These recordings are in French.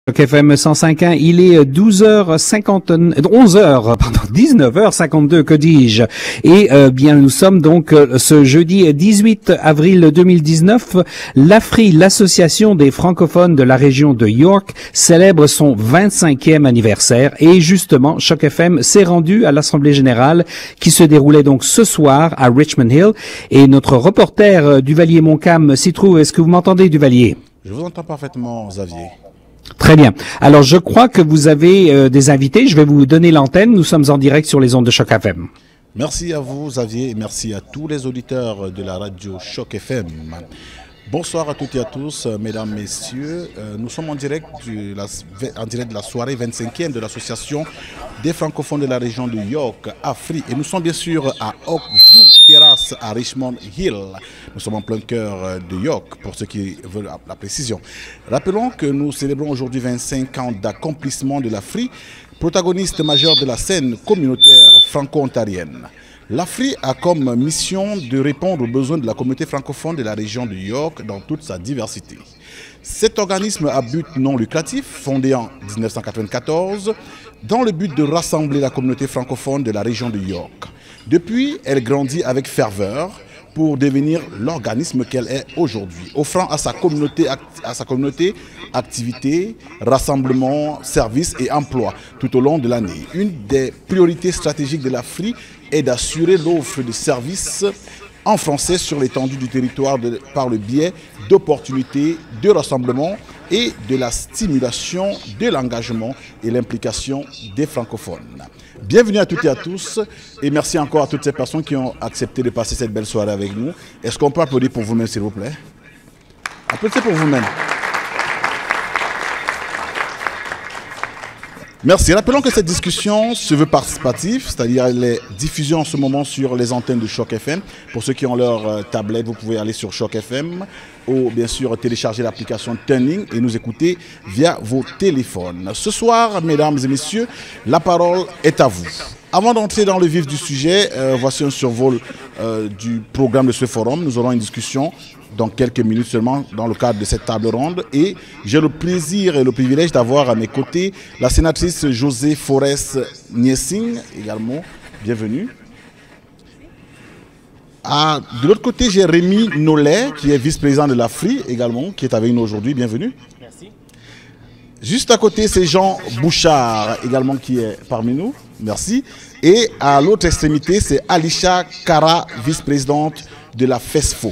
Choc FM 105.1, il est 19h52, que dis-je. Et bien, nous sommes donc ce jeudi 18 avril 2019. L'AFRI, l'association des francophones de la région de York, célèbre son 25e anniversaire. Et justement, Choc FM s'est rendu à l'Assemblée générale qui se déroulait donc ce soir à Richmond Hill. Et notre reporter Duvalier-Montcalm s'y trouve. Est-ce que vous m'entendez, Duvalier? Je vous entends parfaitement, Xavier. Très bien. Alors, je crois que vous avez des invités. Je vais vous donner l'antenne. Nous sommes en direct sur les ondes de Choc FM. Merci à vous, Xavier, et merci à tous les auditeurs de la radio Choc FM. Bonsoir à toutes et à tous, mesdames, messieurs. Nous sommes en direct de la soirée 25e de l'association des francophones de la région de York, AFRI. Et nous sommes bien sûr à Oakview Terrace à Richmond Hill. Nous sommes en plein cœur de York, pour ceux qui veulent la précision. Rappelons que nous célébrons aujourd'hui 25 ans d'accomplissement de l'AFRI, protagoniste majeur de la scène communautaire franco-ontarienne. L'AFRI a comme mission de répondre aux besoins de la communauté francophone de la région de York dans toute sa diversité. Cet organisme à but non lucratif, fondé en 1994, dans le but de rassembler la communauté francophone de la région de York. Depuis, elle grandit avec ferveur pour devenir l'organisme qu'elle est aujourd'hui, offrant à sa communauté activités, rassemblements, services et emplois tout au long de l'année. Une des priorités stratégiques de l'AFRI est d'assurer l'offre de services en français sur l'étendue du territoire par le biais d'opportunités de rassemblement et de la stimulation de l'engagement et l'implication des francophones. Bienvenue à toutes et à tous et merci encore à toutes ces personnes qui ont accepté de passer cette belle soirée avec nous. Est-ce qu'on peut applaudir pour vous-même, s'il vous plaît? Applaudissez pour vous-même. Merci. Rappelons que cette discussion se veut participative, c'est-à-dire elle est diffusée en ce moment sur les antennes de Choc FM. Pour ceux qui ont leur tablette, vous pouvez aller sur Choc FM ou bien sûr télécharger l'application Tuning et nous écouter via vos téléphones. Ce soir, mesdames et messieurs, la parole est à vous. Avant d'entrer dans le vif du sujet, voici un survol du programme de ce forum. Nous aurons une discussion dans quelques minutes seulement dans le cadre de cette table ronde. Et j'ai le plaisir et le privilège d'avoir à mes côtés la sénatrice Josée Forest-Niessing, également. Bienvenue. De l'autre côté, j'ai Rémi Nollet, qui est vice-président de l'AFRI également, qui est avec nous aujourd'hui. Bienvenue. Merci. Juste à côté, c'est Jean Bouchard, également, qui est parmi nous. Merci. Et à l'autre extrémité, c'est Alisha Kara, vice-présidente de la FESFO.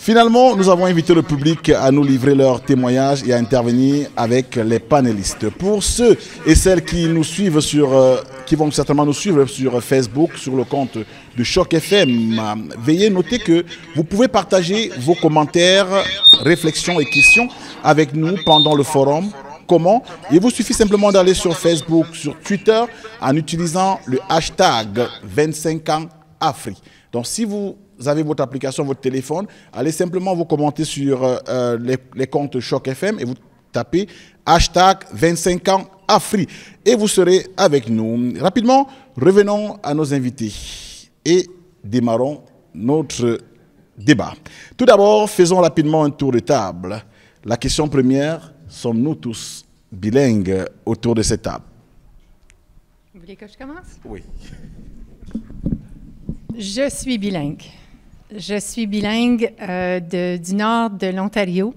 Finalement, nous avons invité le public à nous livrer leurs témoignages et à intervenir avec les panélistes. Pour ceux et celles qui nous suivent qui vont certainement nous suivre sur Facebook, sur le compte de Choc FM, veuillez noter que vous pouvez partager vos commentaires, réflexions et questions avec nous pendant le forum. Comment? Il vous suffit simplement d'aller sur Facebook, sur Twitter, en utilisant le hashtag 25AnsAfri. Donc si vous avez votre application, votre téléphone, allez simplement vous commenter sur les comptes Choc FM et vous tapez hashtag 25AnsAfri et vous serez avec nous. Rapidement, revenons à nos invités et démarrons notre débat. Tout d'abord, faisons rapidement un tour de table. La question première, sommes-nous tous bilingues autour de cette table? Vous voulez que je commence? Oui. Je suis bilingue. Je suis bilingue du nord de l'Ontario.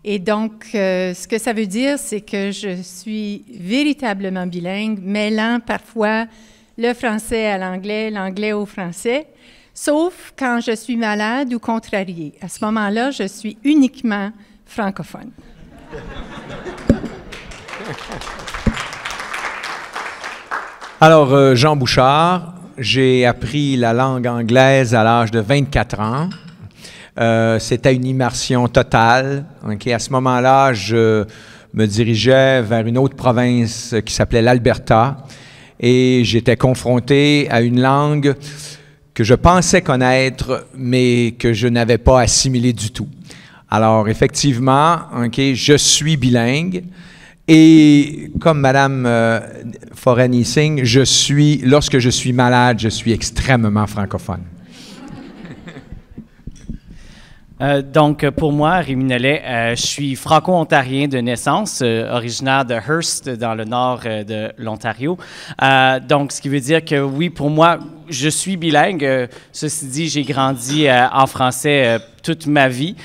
Et donc, ce que ça veut dire, c'est que je suis véritablement bilingue, mêlant parfois le français à l'anglais, l'anglais au français, sauf quand je suis malade ou contrariée. À ce moment-là, je suis uniquement francophone. Alors, Jean Bouchard, j'ai appris la langue anglaise à l'âge de 24 ans. C'était une immersion totale. Okay? À ce moment-là, je me dirigeais vers une autre province qui s'appelait l'Alberta et j'étais confronté à une langue que je pensais connaître, mais que je n'avais pas assimilée du tout. Alors, effectivement, okay, je suis bilingue. Et comme Mme Forest-Niessing, lorsque je suis malade, je suis extrêmement francophone. Donc, pour moi, Rémi Nollet, je suis franco-ontarien de naissance, originaire de Hearst, dans le nord de l'Ontario. Donc, ce qui veut dire que oui, pour moi, je suis bilingue. Ceci dit, j'ai grandi en français toute ma vie.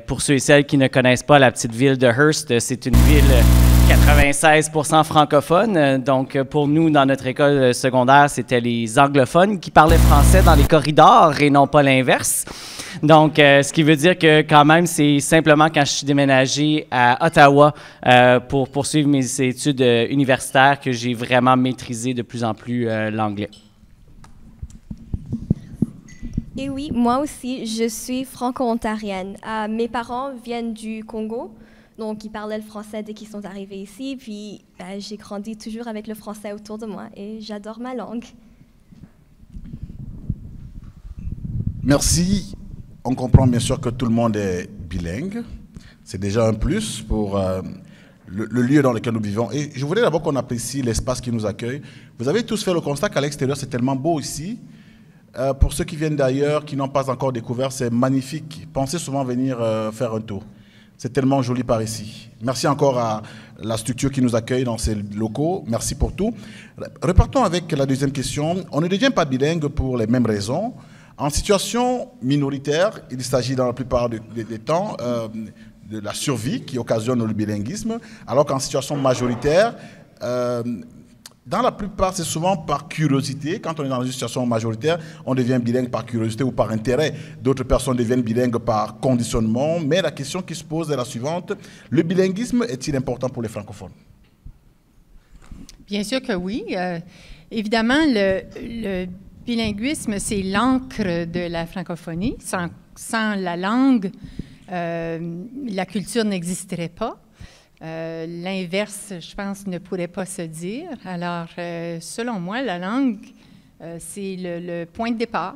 Pour ceux et celles qui ne connaissent pas la petite ville de Hearst, c'est une ville 96% francophone. Donc, pour nous, dans notre école secondaire, c'était les anglophones qui parlaient français dans les corridors et non pas l'inverse. Donc, ce qui veut dire que quand même, c'est simplement quand je suis déménagé à Ottawa pour poursuivre mes études universitaires que j'ai vraiment maîtrisé de plus en plus l'anglais. Et oui, moi aussi, je suis franco-ontarienne. Mes parents viennent du Congo, donc ils parlaient le français dès qu'ils sont arrivés ici. Puis j'ai grandi toujours avec le français autour de moi et j'adore ma langue. Merci. On comprend bien sûr que tout le monde est bilingue. C'est déjà un plus pour le lieu dans lequel nous vivons. Et je voudrais d'abord qu'on apprécie l'espace qui nous accueille. Vous avez tous fait le constat qu'à l'extérieur, c'est tellement beau ici. Pour ceux qui viennent d'ailleurs, qui n'ont pas encore découvert, c'est magnifique. Pensez souvent venir faire un tour. C'est tellement joli par ici. Merci encore à la structure qui nous accueille dans ces locaux. Merci pour tout. Repartons avec la deuxième question. On ne devient pas bilingue pour les mêmes raisons. En situation minoritaire, il s'agit dans la plupart des temps de la survie qui occasionne le bilinguisme, alors qu'en situation majoritaire, dans la plupart, c'est souvent par curiosité. Quand on est dans une situation majoritaire, on devient bilingue par curiosité ou par intérêt. D'autres personnes deviennent bilingues par conditionnement. Mais la question qui se pose est la suivante. Le bilinguisme est-il important pour les francophones? Bien sûr que oui. Évidemment, le bilinguisme, c'est l'encre de la francophonie. Sans la langue, la culture n'existerait pas. L'inverse, je pense, ne pourrait pas se dire. Alors, selon moi, la langue, c'est le point de départ.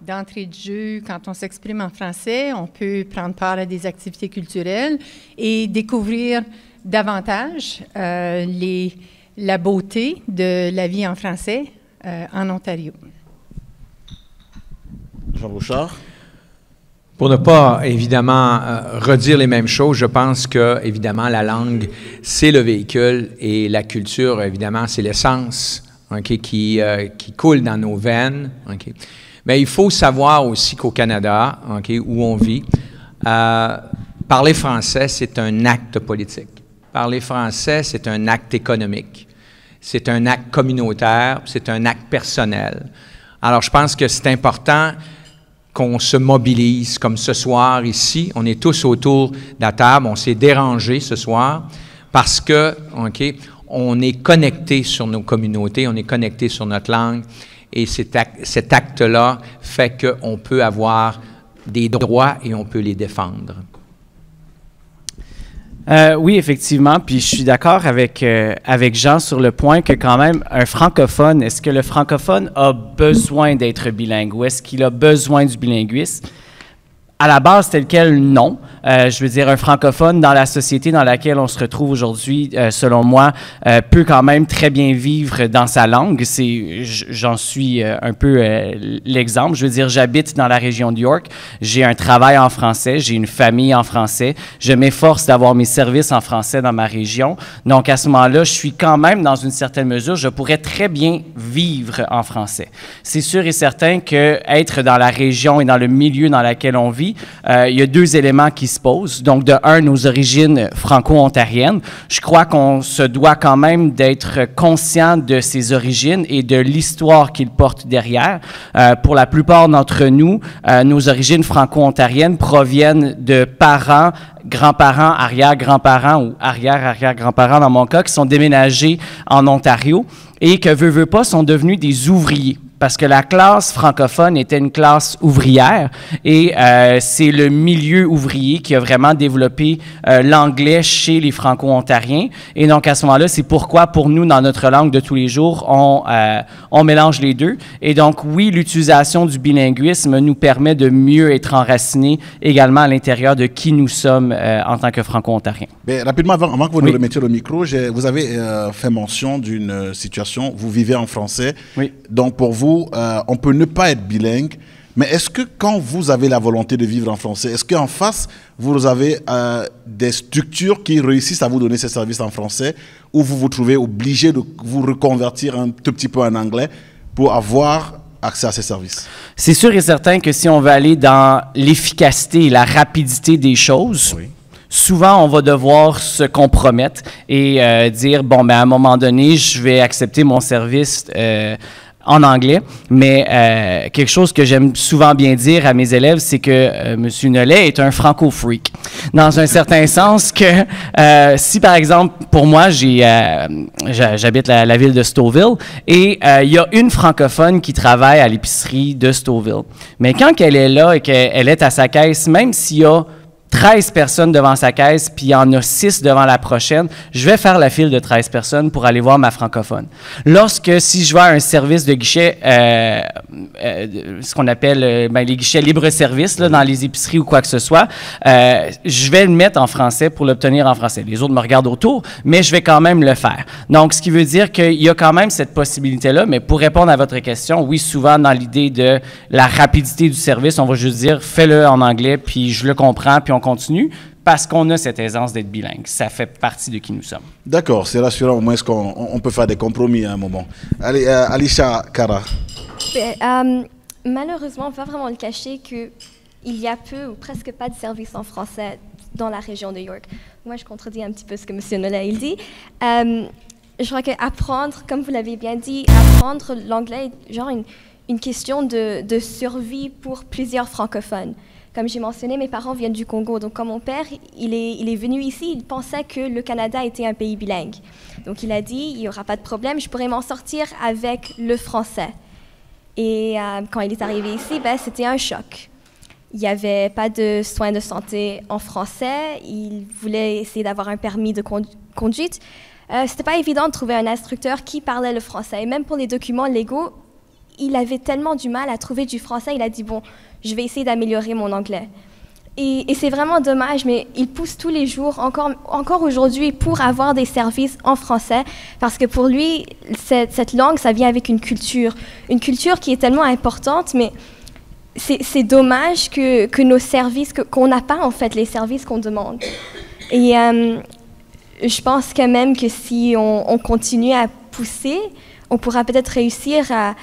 D'entrée de jeu, quand on s'exprime en français, on peut prendre part à des activités culturelles et découvrir davantage la beauté de la vie en français en Ontario. Jean Bouchard. Pour ne pas, évidemment, redire les mêmes choses, je pense que, évidemment, la langue, c'est le véhicule et la culture, évidemment, c'est l'essence qui coule dans nos veines. Mais il faut savoir aussi qu'au Canada, où on vit, parler français, c'est un acte politique. Parler français, c'est un acte économique. C'est un acte communautaire, c'est un acte personnel. Alors, je pense que c'est important qu'on se mobilise, comme ce soir ici. On est tous autour de la table, on s'est dérangé ce soir parce que, on est connecté sur nos communautés, on est connecté sur notre langue et cet acte-là fait qu'on peut avoir des droits et on peut les défendre. Oui, effectivement, puis je suis d'accord avec Jean sur le point que quand même, un francophone, est-ce que le francophone a besoin d'être bilingue ou est-ce qu'il a besoin du bilinguisme? À la base, tel quel, non. Je veux dire, un francophone dans la société dans laquelle on se retrouve aujourd'hui, selon moi, peut quand même très bien vivre dans sa langue. J'en suis un peu l'exemple. Je veux dire, j'habite dans la région de York, j'ai un travail en français, j'ai une famille en français, je m'efforce d'avoir mes services en français dans ma région. Donc, à ce moment-là, je suis quand même, dans une certaine mesure, je pourrais très bien vivre en français. C'est sûr et certain qu'être dans la région et dans le milieu dans lequel on vit, il y a deux éléments qui se posent. Donc, de un, nos origines franco-ontariennes. Je crois qu'on se doit quand même d'être conscient de ses origines et de l'histoire qu'ils portent derrière. Pour la plupart d'entre nous, nos origines franco-ontariennes proviennent de parents, grands-parents, arrière-grands-parents ou arrière-arrière-grands-parents dans mon cas, qui sont déménagés en Ontario et que, veut pas, sont devenus des ouvriers. Parce que la classe francophone était une classe ouvrière et c'est le milieu ouvrier qui a vraiment développé l'anglais chez les Franco-Ontariens. Et donc, à ce moment-là, c'est pourquoi, pour nous, dans notre langue de tous les jours, on mélange les deux. Et donc, oui, l'utilisation du bilinguisme nous permet de mieux être enracinés également à l'intérieur de qui nous sommes en tant que Franco-Ontariens. Mais rapidement, avant que vous nous remettiez le micro, vous avez fait mention d'une situation, vous vivez en français. Oui. Donc, pour vous, on peut ne pas être bilingue, Mais est-ce que quand vous avez la volonté de vivre en français, est-ce qu'en face, vous avez des structures qui réussissent à vous donner ces services en français, ou vous vous trouvez obligé de vous reconvertir un tout petit peu en anglais pour avoir accès à ces services? C'est sûr et certain que si on veut aller dans l'efficacité et la rapidité des choses, oui, souvent on va devoir se compromettre et dire, bon, ben à un moment donné, je vais accepter mon service en anglais, mais quelque chose que j'aime souvent bien dire à mes élèves, c'est que M. Nollet est un franco-freak. Dans un certain sens que si, par exemple, pour moi, j'habite la ville de Stouffville et il y a une francophone qui travaille à l'épicerie de Stouffville. Mais quand elle est là et qu'elle est à sa caisse, même s'il y a 13 personnes devant sa caisse, puis il y en a 6 devant la prochaine, je vais faire la file de 13 personnes pour aller voir ma francophone. Si je vais à un service de guichet, ce qu'on appelle les guichets libre-service dans les épiceries ou quoi que ce soit, je vais le mettre en français pour l'obtenir en français. Les autres me regardent autour, mais je vais quand même le faire. Donc, ce qui veut dire qu'il y a quand même cette possibilité-là, mais pour répondre à votre question, oui, souvent dans l'idée de la rapidité du service, on va juste dire, fais-le en anglais, puis je le comprends, puis on continue, parce qu'on a cette aisance d'être bilingue. Ça fait partie de qui nous sommes. D'accord, c'est rassurant, au moins qu'on peut faire des compromis à un moment. Allez, Alicia Cara. Malheureusement, on ne va pas vraiment le cacher qu'il y a peu ou presque pas de services en français dans la région de York. Moi, je contredis un petit peu ce que M. Nollet il dit. Je crois qu'apprendre, comme vous l'avez bien dit, apprendre l'anglais est genre une question de survie pour plusieurs francophones. Comme j'ai mentionné, mes parents viennent du Congo. Donc, quand mon père il est venu ici, il pensait que le Canada était un pays bilingue. Donc, il a dit, il n'y aura pas de problème, je pourrais m'en sortir avec le français. Et quand il est arrivé ici, c'était un choc. Il n'y avait pas de soins de santé en français. Il voulait essayer d'avoir un permis de conduite. C'était pas évident de trouver un instructeur qui parlait le français. Et même pour les documents légaux, il avait tellement du mal à trouver du français. Il a dit, bon, je vais essayer d'améliorer mon anglais. Et c'est vraiment dommage, mais il pousse tous les jours, encore aujourd'hui, pour avoir des services en français, parce que pour lui, cette langue, ça vient avec une culture qui est tellement importante, mais c'est dommage que nos services, qu'on n'a pas en fait les services qu'on demande. Et je pense quand même que si on continue à pousser, on pourra peut-être réussir à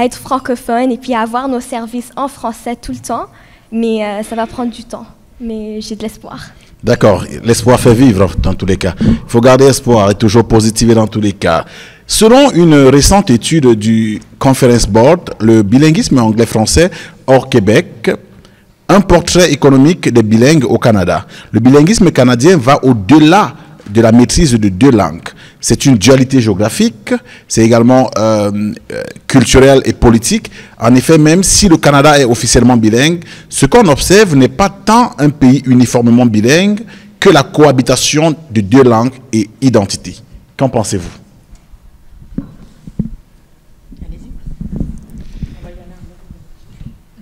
être francophone et puis à avoir nos services en français tout le temps, mais ça va prendre du temps. Mais j'ai de l'espoir. D'accord, l'espoir fait vivre dans tous les cas. Il faut garder espoir et toujours positiver dans tous les cas. Selon une récente étude du Conference Board, le bilinguisme anglais-français hors Québec, un portrait économique des bilingues au Canada. Le bilinguisme canadien va au-delà de la maîtrise de 2 langues. C'est une dualité géographique, c'est également culturel et politique. En effet, même si le Canada est officiellement bilingue, ce qu'on observe n'est pas tant un pays uniformément bilingue que la cohabitation de 2 langues et identités. Qu'en pensez-vous?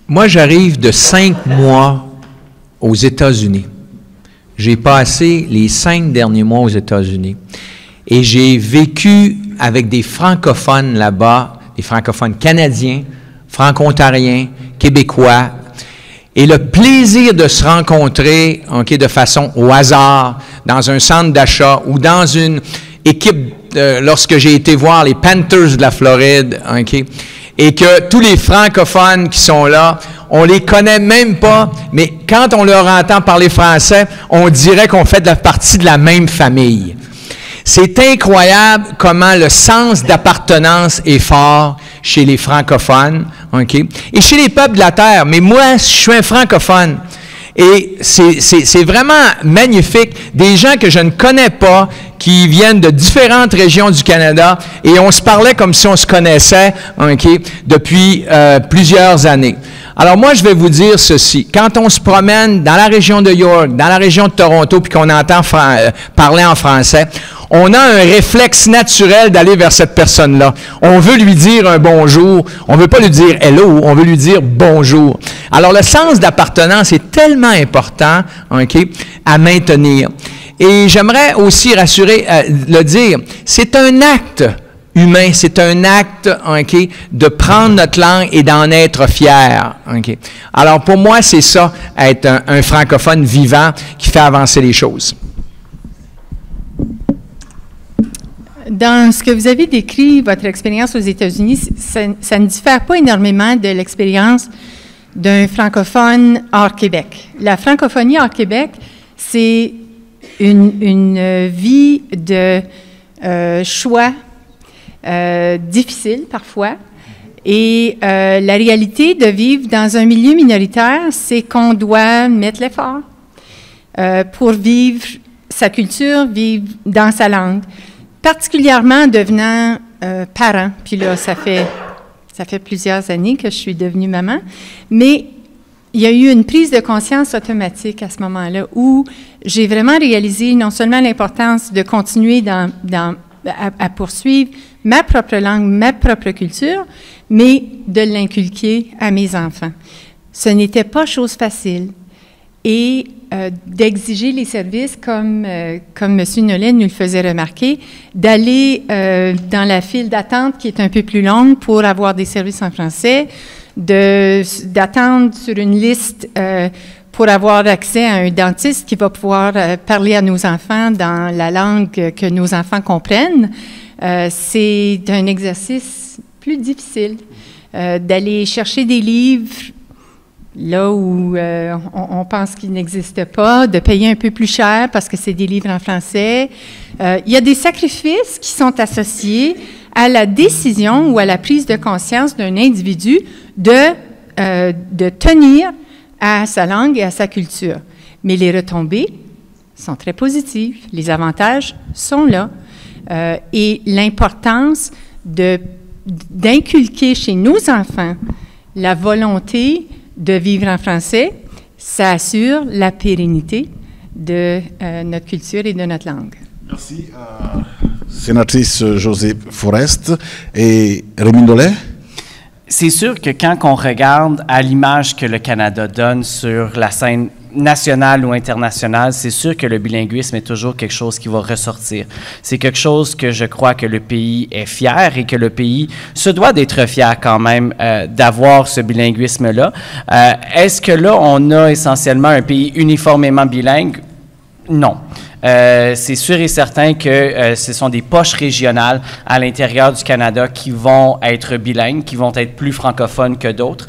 Moi, j'arrive de 5 mois aux États-Unis. J'ai passé les 5 derniers mois aux États-Unis et j'ai vécu avec des francophones là-bas, des francophones canadiens, franco-ontariens, québécois, et le plaisir de se rencontrer de façon au hasard dans un centre d'achat ou dans une équipe, lorsque j'ai été voir les Panthers de la Floride, et que tous les francophones qui sont là, on les connaît même pas, mais quand on leur entend parler français, on dirait qu'on fait partie de la même famille. C'est incroyable comment le sens d'appartenance est fort chez les francophones, et chez les peuples de la terre. Mais moi, je suis un francophone. Et c'est vraiment magnifique. Des gens que je ne connais pas, qui viennent de différentes régions du Canada, et on se parlait comme si on se connaissait depuis plusieurs années. Alors moi, je vais vous dire ceci. Quand on se promène dans la région de York, dans la région de Toronto, puis qu'on entend parler en français, on a un réflexe naturel d'aller vers cette personne-là. On veut lui dire un bonjour. On ne veut pas lui dire « hello », on veut lui dire « bonjour ». Alors, le sens d'appartenance est tellement important à maintenir. Et j'aimerais aussi le dire, c'est un acte humain, c'est un acte, OK, de prendre notre langue et d'en être fier. OK. Alors pour moi, c'est ça, être un francophone vivant qui fait avancer les choses. Dans ce que vous avez décrit, votre expérience aux États-Unis, ça ne diffère pas énormément de l'expérience d'un francophone hors Québec. La francophonie hors Québec, c'est une vie de choix difficile parfois. Et la réalité de vivre dans un milieu minoritaire, c'est qu'on doit mettre l'effort pour vivre sa culture, vivre dans sa langue. Particulièrement en devenant parent, puis là, ça fait plusieurs années que je suis devenue maman, mais il y a eu une prise de conscience automatique à ce moment-là où j'ai vraiment réalisé non seulement l'importance de continuer à poursuivre ma propre langue, ma propre culture, mais de l'inculquer à mes enfants. Ce n'était pas chose facile. Et d'exiger les services, comme M. Nollet nous le faisait remarquer, d'aller dans la file d'attente qui est un peu plus longue pour avoir des services en français, d'attendre sur une liste pour avoir accès à un dentiste qui va pouvoir parler à nos enfants dans la langue que nos enfants comprennent. C'est un exercice plus difficile d'aller chercher des livres là où on pense qu'il n'existe pas, de payer un peu plus cher parce que c'est des livres en français. Il y a des sacrifices qui sont associés à la décision ou à la prise de conscience d'un individu de tenir à sa langue et à sa culture. Mais les retombées sont très positives. Les avantages sont là. Et l'importance d'inculquer chez nos enfants la volonté de vivre en français, ça assure la pérennité de notre culture et de notre langue. Merci. Sénatrice Josée Forest et Rémi Nollet. C'est sûr que quand on regarde à l'image que le Canada donne sur la scène nationale ou internationale, c'est sûr que le bilinguisme est toujours quelque chose qui va ressortir. C'est quelque chose que je crois que le pays est fier et que le pays se doit d'être fier quand même d'avoir ce bilinguisme-là. Est-ce que là, on a essentiellement un pays uniformément bilingue? Non. C'est sûr et certain que ce sont des poches régionales à l'intérieur du Canada qui vont être bilingues, qui vont être plus francophones que d'autres,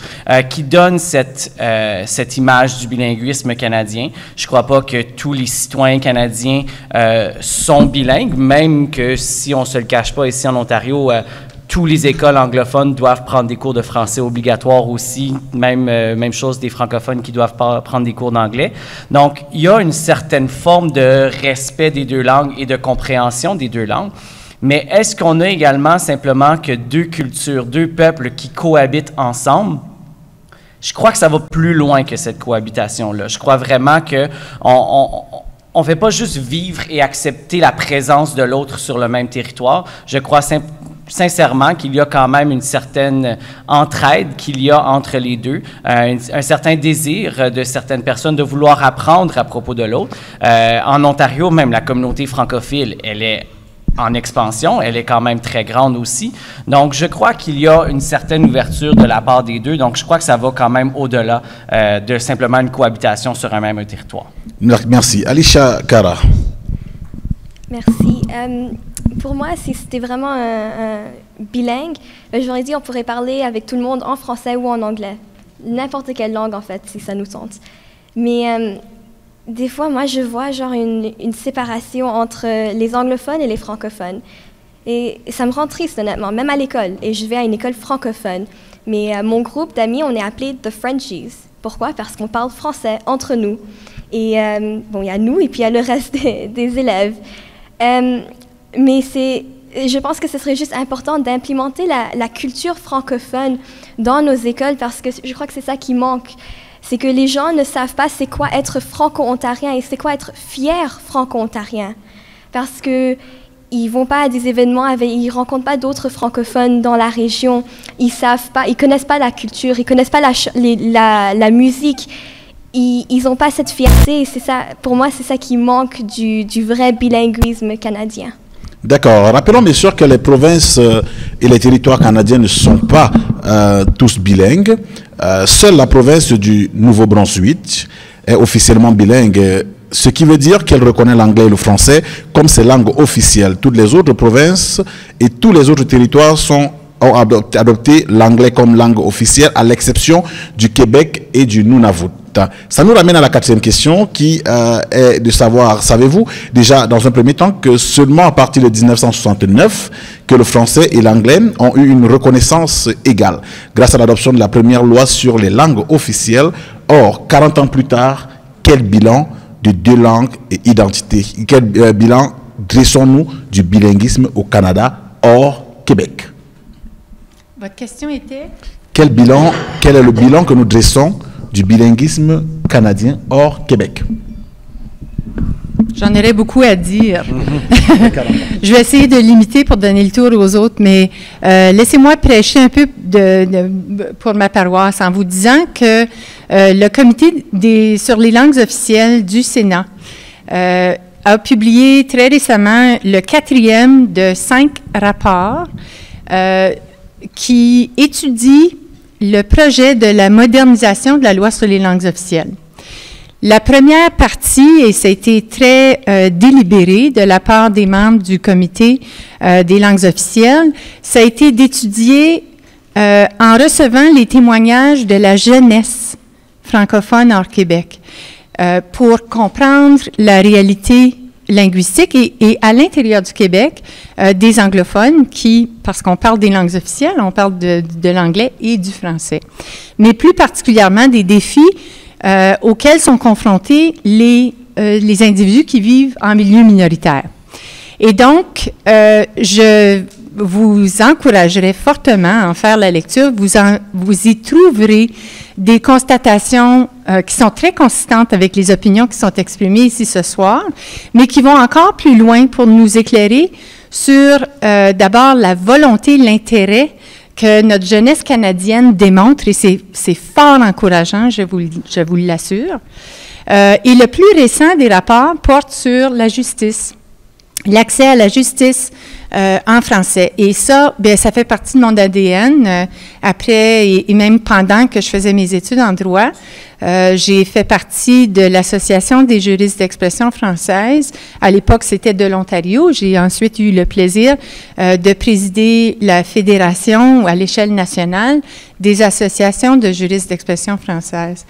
qui donnent cette image du bilinguisme canadien. Je ne crois pas que tous les citoyens canadiens sont bilingues, même que si on ne se le cache pas ici en Ontario, tous les écoles anglophones doivent prendre des cours de français obligatoires aussi, même chose des francophones qui doivent prendre des cours d'anglais. Donc, il y a une certaine forme de respect des deux langues et de compréhension des deux langues. Mais est-ce qu'on a également simplement que deux cultures, deux peuples qui cohabitent ensemble? Je crois que ça va plus loin que cette cohabitation-là. Je crois vraiment qu'on ne fait pas juste vivre et accepter la présence de l'autre sur le même territoire. Je crois sincèrement qu'il y a quand même une certaine entraide qu'il y a entre les deux, un certain désir de certaines personnes de vouloir apprendre à propos de l'autre. En Ontario, même la communauté francophile, elle est en expansion, elle est quand même très grande aussi. Donc, je crois qu'il y a une certaine ouverture de la part des deux. Donc, je crois que ça va quand même au-delà de simplement une cohabitation sur un même territoire. Merci. Alicia Cara. Merci. Pour moi, si c'était vraiment un bilingue, j'aurais dit on pourrait parler avec tout le monde en français ou en anglais. N'importe quelle langue, en fait, si ça nous tente. Mais des fois, moi, je vois genre une séparation entre les anglophones et les francophones. Et ça me rend triste, honnêtement, même à l'école. Et je vais à une école francophone. Mais mon groupe d'amis, on est appelés The Frenchies. Pourquoi? Parce qu'on parle français entre nous. Et bon, il y a nous et puis il y a le reste des élèves. Mais je pense que ce serait juste important d'implémenter la culture francophone dans nos écoles parce que je crois que c'est ça qui manque. C'est que les gens ne savent pas c'est quoi être franco-ontarien et c'est quoi être fier franco-ontarien. Parce que ils vont pas à des événements, ils rencontrent pas d'autres francophones dans la région. Ils savent pas, ils connaissent pas la culture, ils connaissent pas la musique. Ils n'ont pas cette fierté. Et c'est ça, pour moi, c'est ça qui manque du vrai bilinguisme canadien. D'accord. Rappelons bien sûr que les provinces et les territoires canadiens ne sont pas tous bilingues. Seule la province du Nouveau-Brunswick est officiellement bilingue, ce qui veut dire qu'elle reconnaît l'anglais et le français comme ses langues officielles. Toutes les autres provinces et tous les autres territoires ont adopté l'anglais comme langue officielle, à l'exception du Québec et du Nunavut. Ça nous ramène à la quatrième question qui est de savoir, savez-vous déjà dans un premier temps que seulement à partir de 1969 que le français et l'anglais ont eu une reconnaissance égale grâce à l'adoption de la première loi sur les langues officielles. Or, 40 ans plus tard, quel bilan de deux langues et identité? Quel bilan dressons-nous du bilinguisme au Canada hors Québec? Votre question était? Quel est le bilan que nous dressons du bilinguisme canadien hors Québec? J'en aurais beaucoup à dire. Je vais essayer de limiter pour donner le tour aux autres, mais laissez-moi prêcher un peu pour ma paroisse en vous disant que le comité sur les langues officielles du Sénat a publié très récemment le 4e de 5 rapports qui étudie le projet de la modernisation de la loi sur les langues officielles. La première partie, et ça a été très délibéré de la part des membres du comité des langues officielles, ça a été d'étudier en recevant les témoignages de la jeunesse francophone hors Québec pour comprendre la réalité linguistique et à l'intérieur du Québec, des anglophones qui, parce qu'on parle des langues officielles, on parle de l'anglais et du français, mais plus particulièrement des défis auxquels sont confrontés les individus qui vivent en milieu minoritaire. Et donc, je vous encouragerais fortement à en faire la lecture. Vous y trouverez des constatations qui sont très consistantes avec les opinions qui sont exprimées ici ce soir, mais qui vont encore plus loin pour nous éclairer sur d'abord la volonté, l'intérêt que notre jeunesse canadienne démontre, et c'est fort encourageant, je vous l'assure. Et le plus récent des rapports porte sur la justice, l'accès à la justice en français. Et ça, bien, ça fait partie de mon ADN. Après et même pendant que je faisais mes études en droit, j'ai fait partie de l'Association des juristes d'expression française. À l'époque, c'était de l'Ontario. J'ai ensuite eu le plaisir de présider la fédération à l'échelle nationale des associations de juristes d'expression française.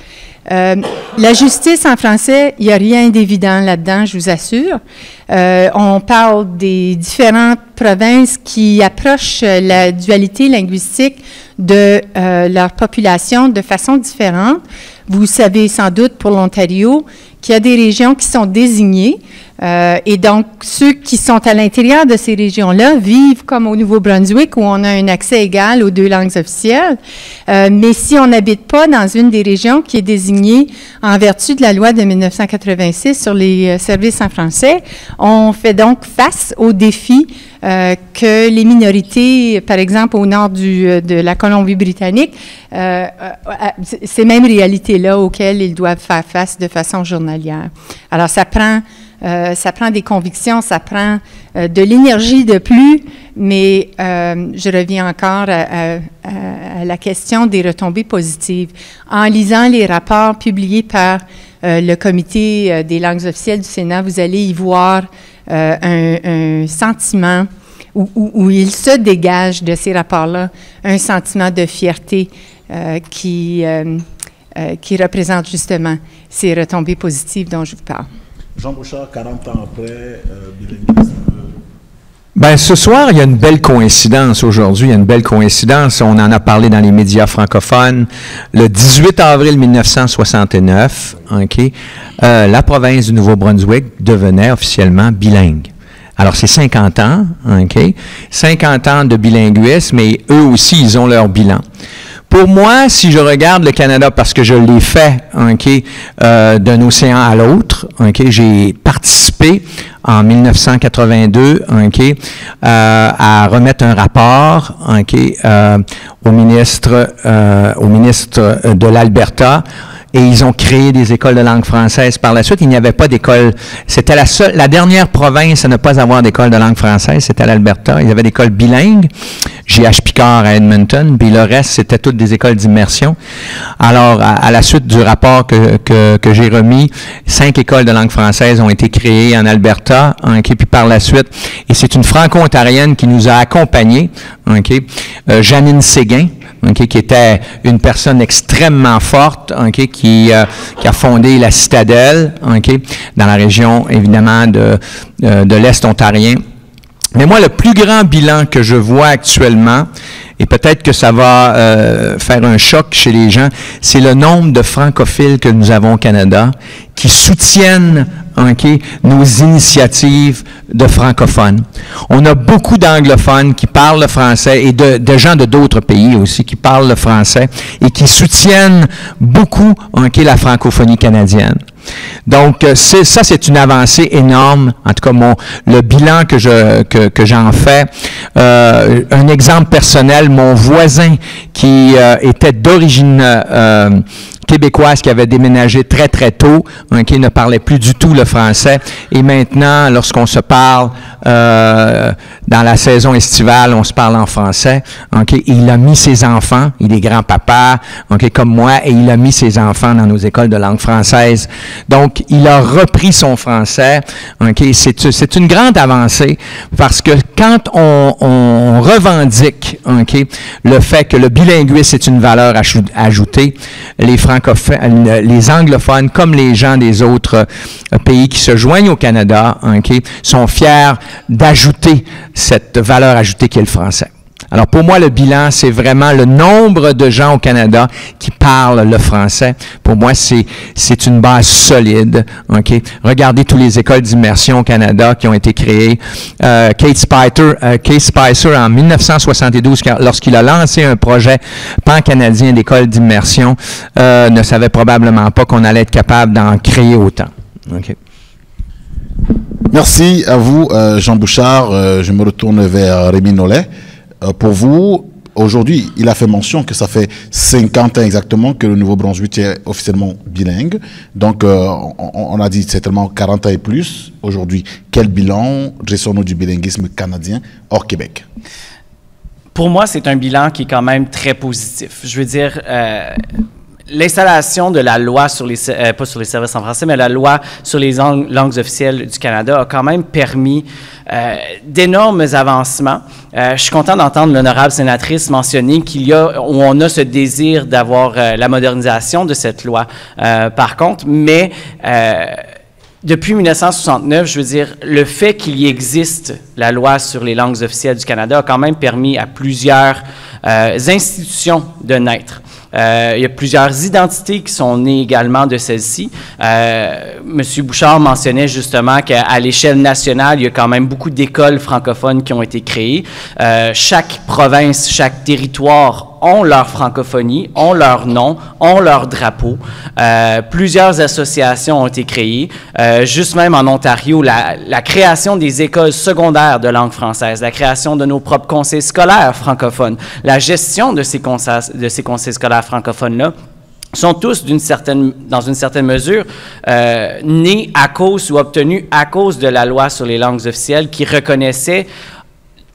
La justice en français, il n'y a rien d'évident là-dedans, je vous assure. On parle des différentes provinces qui approchent la dualité linguistique de leur population de façon différente. Vous savez sans doute pour l'Ontario qu'il y a des régions qui sont désignées et donc ceux qui sont à l'intérieur de ces régions-là vivent comme au Nouveau-Brunswick où on a un accès égal aux deux langues officielles. Mais si on n'habite pas dans une des régions qui est désignée en vertu de la loi de 1986 sur les services en français, on fait donc face aux défis que les minorités, par exemple au nord de la Colombie-Britannique, ces mêmes réalités-là auxquelles ils doivent faire face de façon journalière. Alors, ça prend des convictions, ça prend de l'énergie de plus, mais je reviens encore à la question des retombées positives. En lisant les rapports publiés par le Comité des langues officielles du Sénat, vous allez y voir un sentiment où il se dégage de ces rapports-là, un sentiment de fierté qui représente justement ces retombées positives dont je vous parle. Jean Bouchard, 40 ans après, bilinguisme. Bien, ce soir, il y a une belle coïncidence aujourd'hui. Il y a une belle coïncidence. On en a parlé dans les médias francophones. Le 18 avril 1969, la province du Nouveau-Brunswick devenait officiellement bilingue. Alors, c'est 50 ans, 50 ans de bilinguisme, et eux aussi, ils ont leur bilan. Pour moi, si je regarde le Canada, parce que je l'ai fait, d'un océan à l'autre, j'ai participé en 1982, à remettre un rapport, au ministre de l'Alberta, et ils ont créé des écoles de langue française par la suite. Il n'y avait pas d'école. C'était la dernière province à ne pas avoir d'école de langue française, c'était l'Alberta. Il y avait des écoles bilingues, J.H. Picard à Edmonton, puis le reste, c'était toutes des écoles d'immersion. Alors, à la suite du rapport que j'ai remis, 5 écoles de langue française ont été créées en Alberta, puis par la suite, et c'est une franco-ontarienne qui nous a accompagnés, Janine Séguin, qui était une personne extrêmement forte, qui a fondé la Citadelle, dans la région, évidemment, de l'Est ontarien. Mais moi, le plus grand bilan que je vois actuellement, et peut-être que ça va faire un choc chez les gens, c'est le nombre de francophiles que nous avons au Canada qui soutiennent nos initiatives de francophones. On a beaucoup d'anglophones qui parlent le français et de gens de d'autres pays aussi qui parlent le français et qui soutiennent beaucoup la francophonie canadienne. Donc, ça, c'est une avancée énorme. En tout cas, le bilan que j'en fais. Un exemple personnel, mon voisin qui était d'origine québécoise, qui avait déménagé très, très tôt, qui ne parlait plus du tout le français. Et maintenant, lorsqu'on se parle dans la saison estivale, on se parle en français. Il a mis ses enfants, il est grand-papa, comme moi, et il a mis ses enfants dans nos écoles de langue française. Donc, il a repris son français. C'est une grande avancée parce que quand on revendique le fait que le bilinguisme est une valeur ajoutée, les anglophones, comme les gens des autres pays qui se joignent au Canada, sont fiers d'ajouter cette valeur ajoutée qui est le français. Alors, pour moi, le bilan, c'est vraiment le nombre de gens au Canada qui parlent le français. Pour moi, c'est une base solide. Regardez toutes les écoles d'immersion au Canada qui ont été créées. Kate Spicer, en 1972, lorsqu'il a lancé un projet pan-canadien d'école d'immersion, ne savait probablement pas qu'on allait être capable d'en créer autant. Merci à vous, Jean Bouchard. Je me retourne vers Rémi Nollet. Pour vous, aujourd'hui, il a fait mention que ça fait 50 ans exactement que le Nouveau-Brunswick est officiellement bilingue. Donc, on a dit certainement 40 ans et plus. Aujourd'hui, quel bilan dressons-nous du bilinguisme canadien hors Québec? Pour moi, c'est un bilan qui est quand même très positif. Je veux dire, l'installation de la loi sur les, pas sur les services en français, mais la loi sur les langues officielles du Canada a quand même permis d'énormes avancements. Je suis content d'entendre l'honorable sénatrice mentionner où on a ce désir d'avoir la modernisation de cette loi. Par contre, mais depuis 1969, je veux dire, le fait qu'il y existe la loi sur les langues officielles du Canada a quand même permis à plusieurs institutions de naître. Il y a plusieurs identités qui sont nées également de celle-ci. Monsieur Bouchard mentionnait justement qu'à l'échelle nationale, il y a quand même beaucoup d'écoles francophones qui ont été créées. Chaque province, chaque territoire ont leur francophonie, ont leur nom, ont leur drapeau. Plusieurs associations ont été créées. Juste même en Ontario, la création des écoles secondaires de langue française, la création de nos propres conseils scolaires francophones, la gestion de ces conseils scolaires francophones-là, sont tous dans une certaine mesure nés à cause ou obtenus à cause de la loi sur les langues officielles qui reconnaissait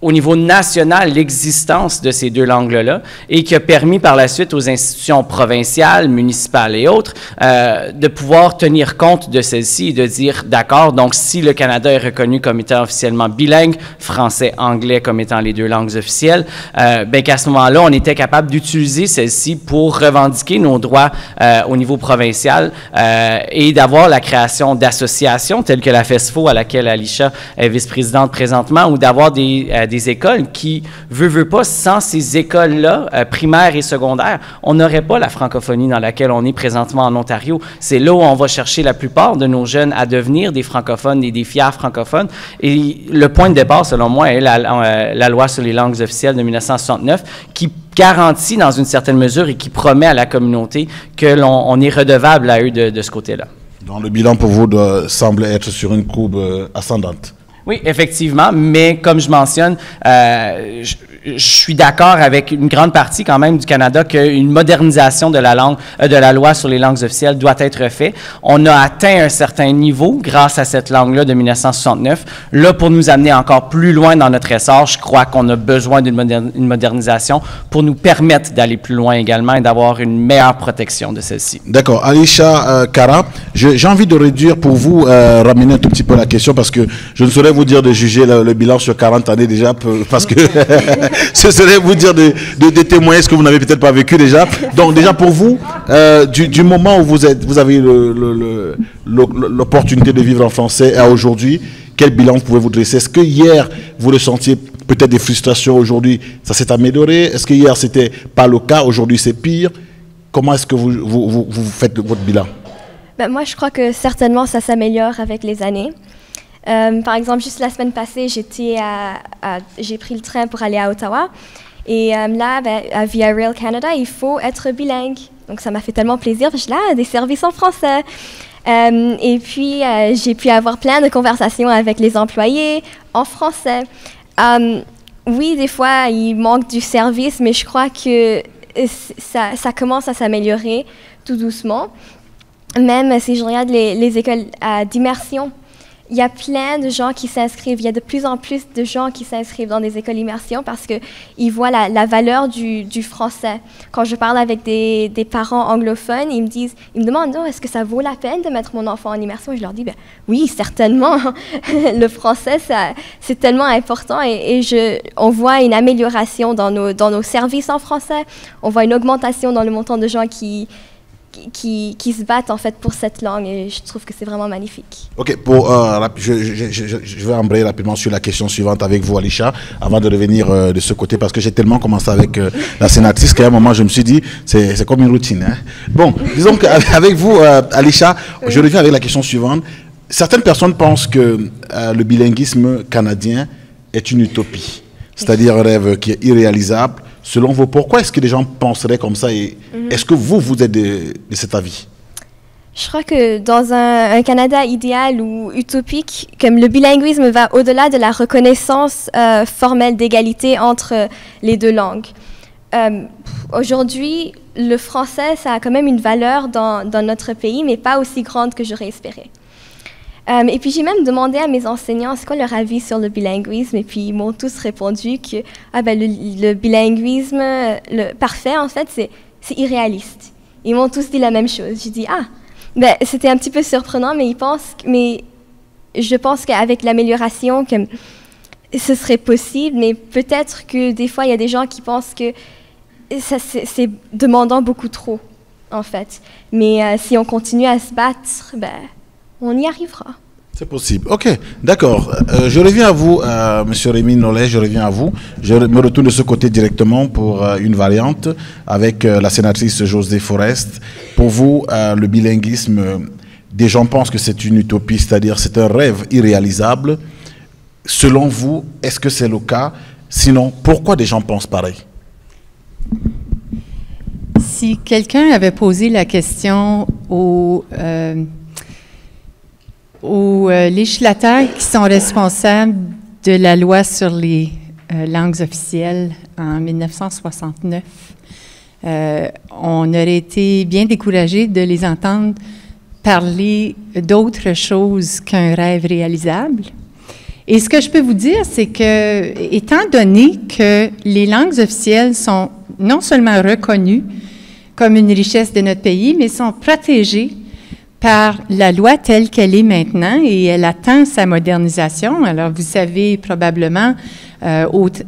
au niveau national l'existence de ces deux langues-là et qui a permis par la suite aux institutions provinciales, municipales et autres de pouvoir tenir compte de celles-ci et de dire, d'accord, donc si le Canada est reconnu comme étant officiellement bilingue, français-anglais comme étant les deux langues officielles, bien qu'à ce moment-là, on était capable d'utiliser celles-ci pour revendiquer nos droits au niveau provincial et d'avoir la création d'associations telles que la FESFO à laquelle Alisha est vice-présidente présentement ou d'avoir des écoles qui, veut pas, sans ces écoles-là, primaires et secondaires, on n'aurait pas la francophonie dans laquelle on est présentement en Ontario. C'est là où on va chercher la plupart de nos jeunes à devenir des francophones et des fiers francophones. Et le point de départ, selon moi, est la loi sur les langues officielles de 1969 qui garantit dans une certaine mesure et qui promet à la communauté que l'on est redevable à eux de ce côté-là. Donc le bilan pour vous semble être sur une courbe ascendante. Oui, effectivement, mais comme je mentionne, je suis d'accord avec une grande partie quand même du Canada qu'une modernisation de la langue, de la loi sur les langues officielles doit être faite. On a atteint un certain niveau grâce à cette langue-là de 1969. Là, pour nous amener encore plus loin dans notre essor, je crois qu'on a besoin d'une modernisation pour nous permettre d'aller plus loin également et d'avoir une meilleure protection de celle-ci. D'accord. Alisha Kara, j'ai envie de réduire pour vous, ramener un tout petit peu la question parce que je ne saurais vous dire de juger le bilan sur 40 années déjà parce que ce serait vous dire de témoigner ce que vous n'avez peut-être pas vécu déjà. Donc déjà pour vous, du moment où vous avez l'opportunité de vivre en français à aujourd'hui, quel bilan pouvez-vous dresser? Est-ce que hier, vous ressentiez peut-être des frustrations, aujourd'hui ça s'est amélioré? Est-ce que hier c'était pas le cas, aujourd'hui c'est pire? Comment est-ce que vous faites votre bilan? Ben, moi, je crois que certainement ça s'améliore avec les années. Par exemple, juste la semaine passée, j'ai pris le train pour aller à Ottawa. Et là, à Via Rail Canada, il faut être bilingue. Donc, ça m'a fait tellement plaisir. Je suis là, des services en français. Et puis, j'ai pu avoir plein de conversations avec les employés en français. Oui, des fois, il manque du service, mais je crois que ça commence à s'améliorer tout doucement. Même si je regarde les écoles d'immersion, il y a plein de gens qui s'inscrivent. Il y a de plus en plus de gens qui s'inscrivent dans des écoles d'immersion parce qu'ils voient la valeur du français. Quand je parle avec des parents anglophones, ils me demandent oh, est-ce que ça vaut la peine de mettre mon enfant en immersion? Et je leur dis ben, oui, certainement. Le français, c'est tellement important et on voit une amélioration dans nos services en français. On voit une augmentation dans le montant de gens qui se battent en fait pour cette langue et je trouve que c'est vraiment magnifique. Ok, je vais embrayer rapidement sur la question suivante avec vous, Alisha, avant de revenir de ce côté parce que j'ai tellement commencé avec la sénatrice qu'à un moment je me suis dit c'est comme une routine. Hein? Bon, disons qu'avec vous, Alisha, je reviens avec la question suivante. Certaines personnes pensent que le bilinguisme canadien est une utopie, c'est-à-dire un rêve qui est irréalisable. Selon vous, pourquoi est-ce que les gens penseraient comme ça et est-ce que vous êtes de cet avis? Je crois que dans un Canada idéal ou utopique, comme le bilinguisme va au-delà de la reconnaissance formelle d'égalité entre les deux langues. Aujourd'hui, le français, ça a quand même une valeur dans notre pays, mais pas aussi grande que j'aurais espéré. Et puis j'ai même demandé à mes enseignants c'est quoi leur avis sur le bilinguisme et puis ils m'ont tous répondu que le bilinguisme parfait en fait c'est irréaliste. Ils m'ont tous dit la même chose. J'ai dit c'était un petit peu surprenant mais je pense qu'avec l'amélioration que ce serait possible mais peut-être que des fois il y a des gens qui pensent que ça c'est demandant beaucoup trop en fait. Mais si on continue à se battre on y arrivera. C'est possible. Ok, d'accord. Je reviens à vous, Monsieur Rémi Nollet, je reviens à vous. Je me retourne de ce côté directement pour une variante avec la sénatrice Josée Forest. Pour vous, le bilinguisme, des gens pensent que c'est une utopie, c'est-à-dire c'est un rêve irréalisable. Selon vous, est-ce que c'est le cas? Sinon, pourquoi des gens pensent pareil? Si quelqu'un avait posé la question aux législateurs qui sont responsables de la loi sur les langues officielles en 1969, on aurait été bien découragés de les entendre parler d'autre chose qu'un rêve réalisable. Et ce que je peux vous dire, c'est que, étant donné que les langues officielles sont non seulement reconnues comme une richesse de notre pays, mais sont protégées par la loi telle qu'elle est maintenant et elle attend sa modernisation. Alors, vous savez probablement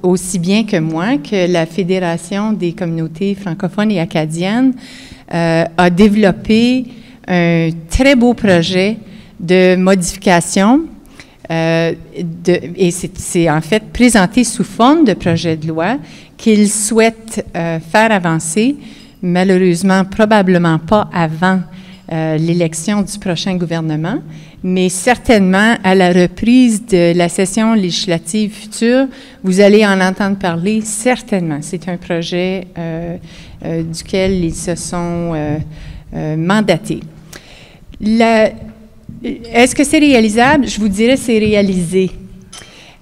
aussi bien que moi que la Fédération des communautés francophones et acadiennes a développé un très beau projet de modification et c'est en fait présenté sous forme de projet de loi qu'ils souhaitent faire avancer, malheureusement probablement pas avant l'élection du prochain gouvernement, mais certainement à la reprise de la session législative future, vous allez en entendre parler certainement. C'est un projet duquel ils se sont mandatés. Est-ce que c'est réalisable? Je vous dirais c'est réalisé.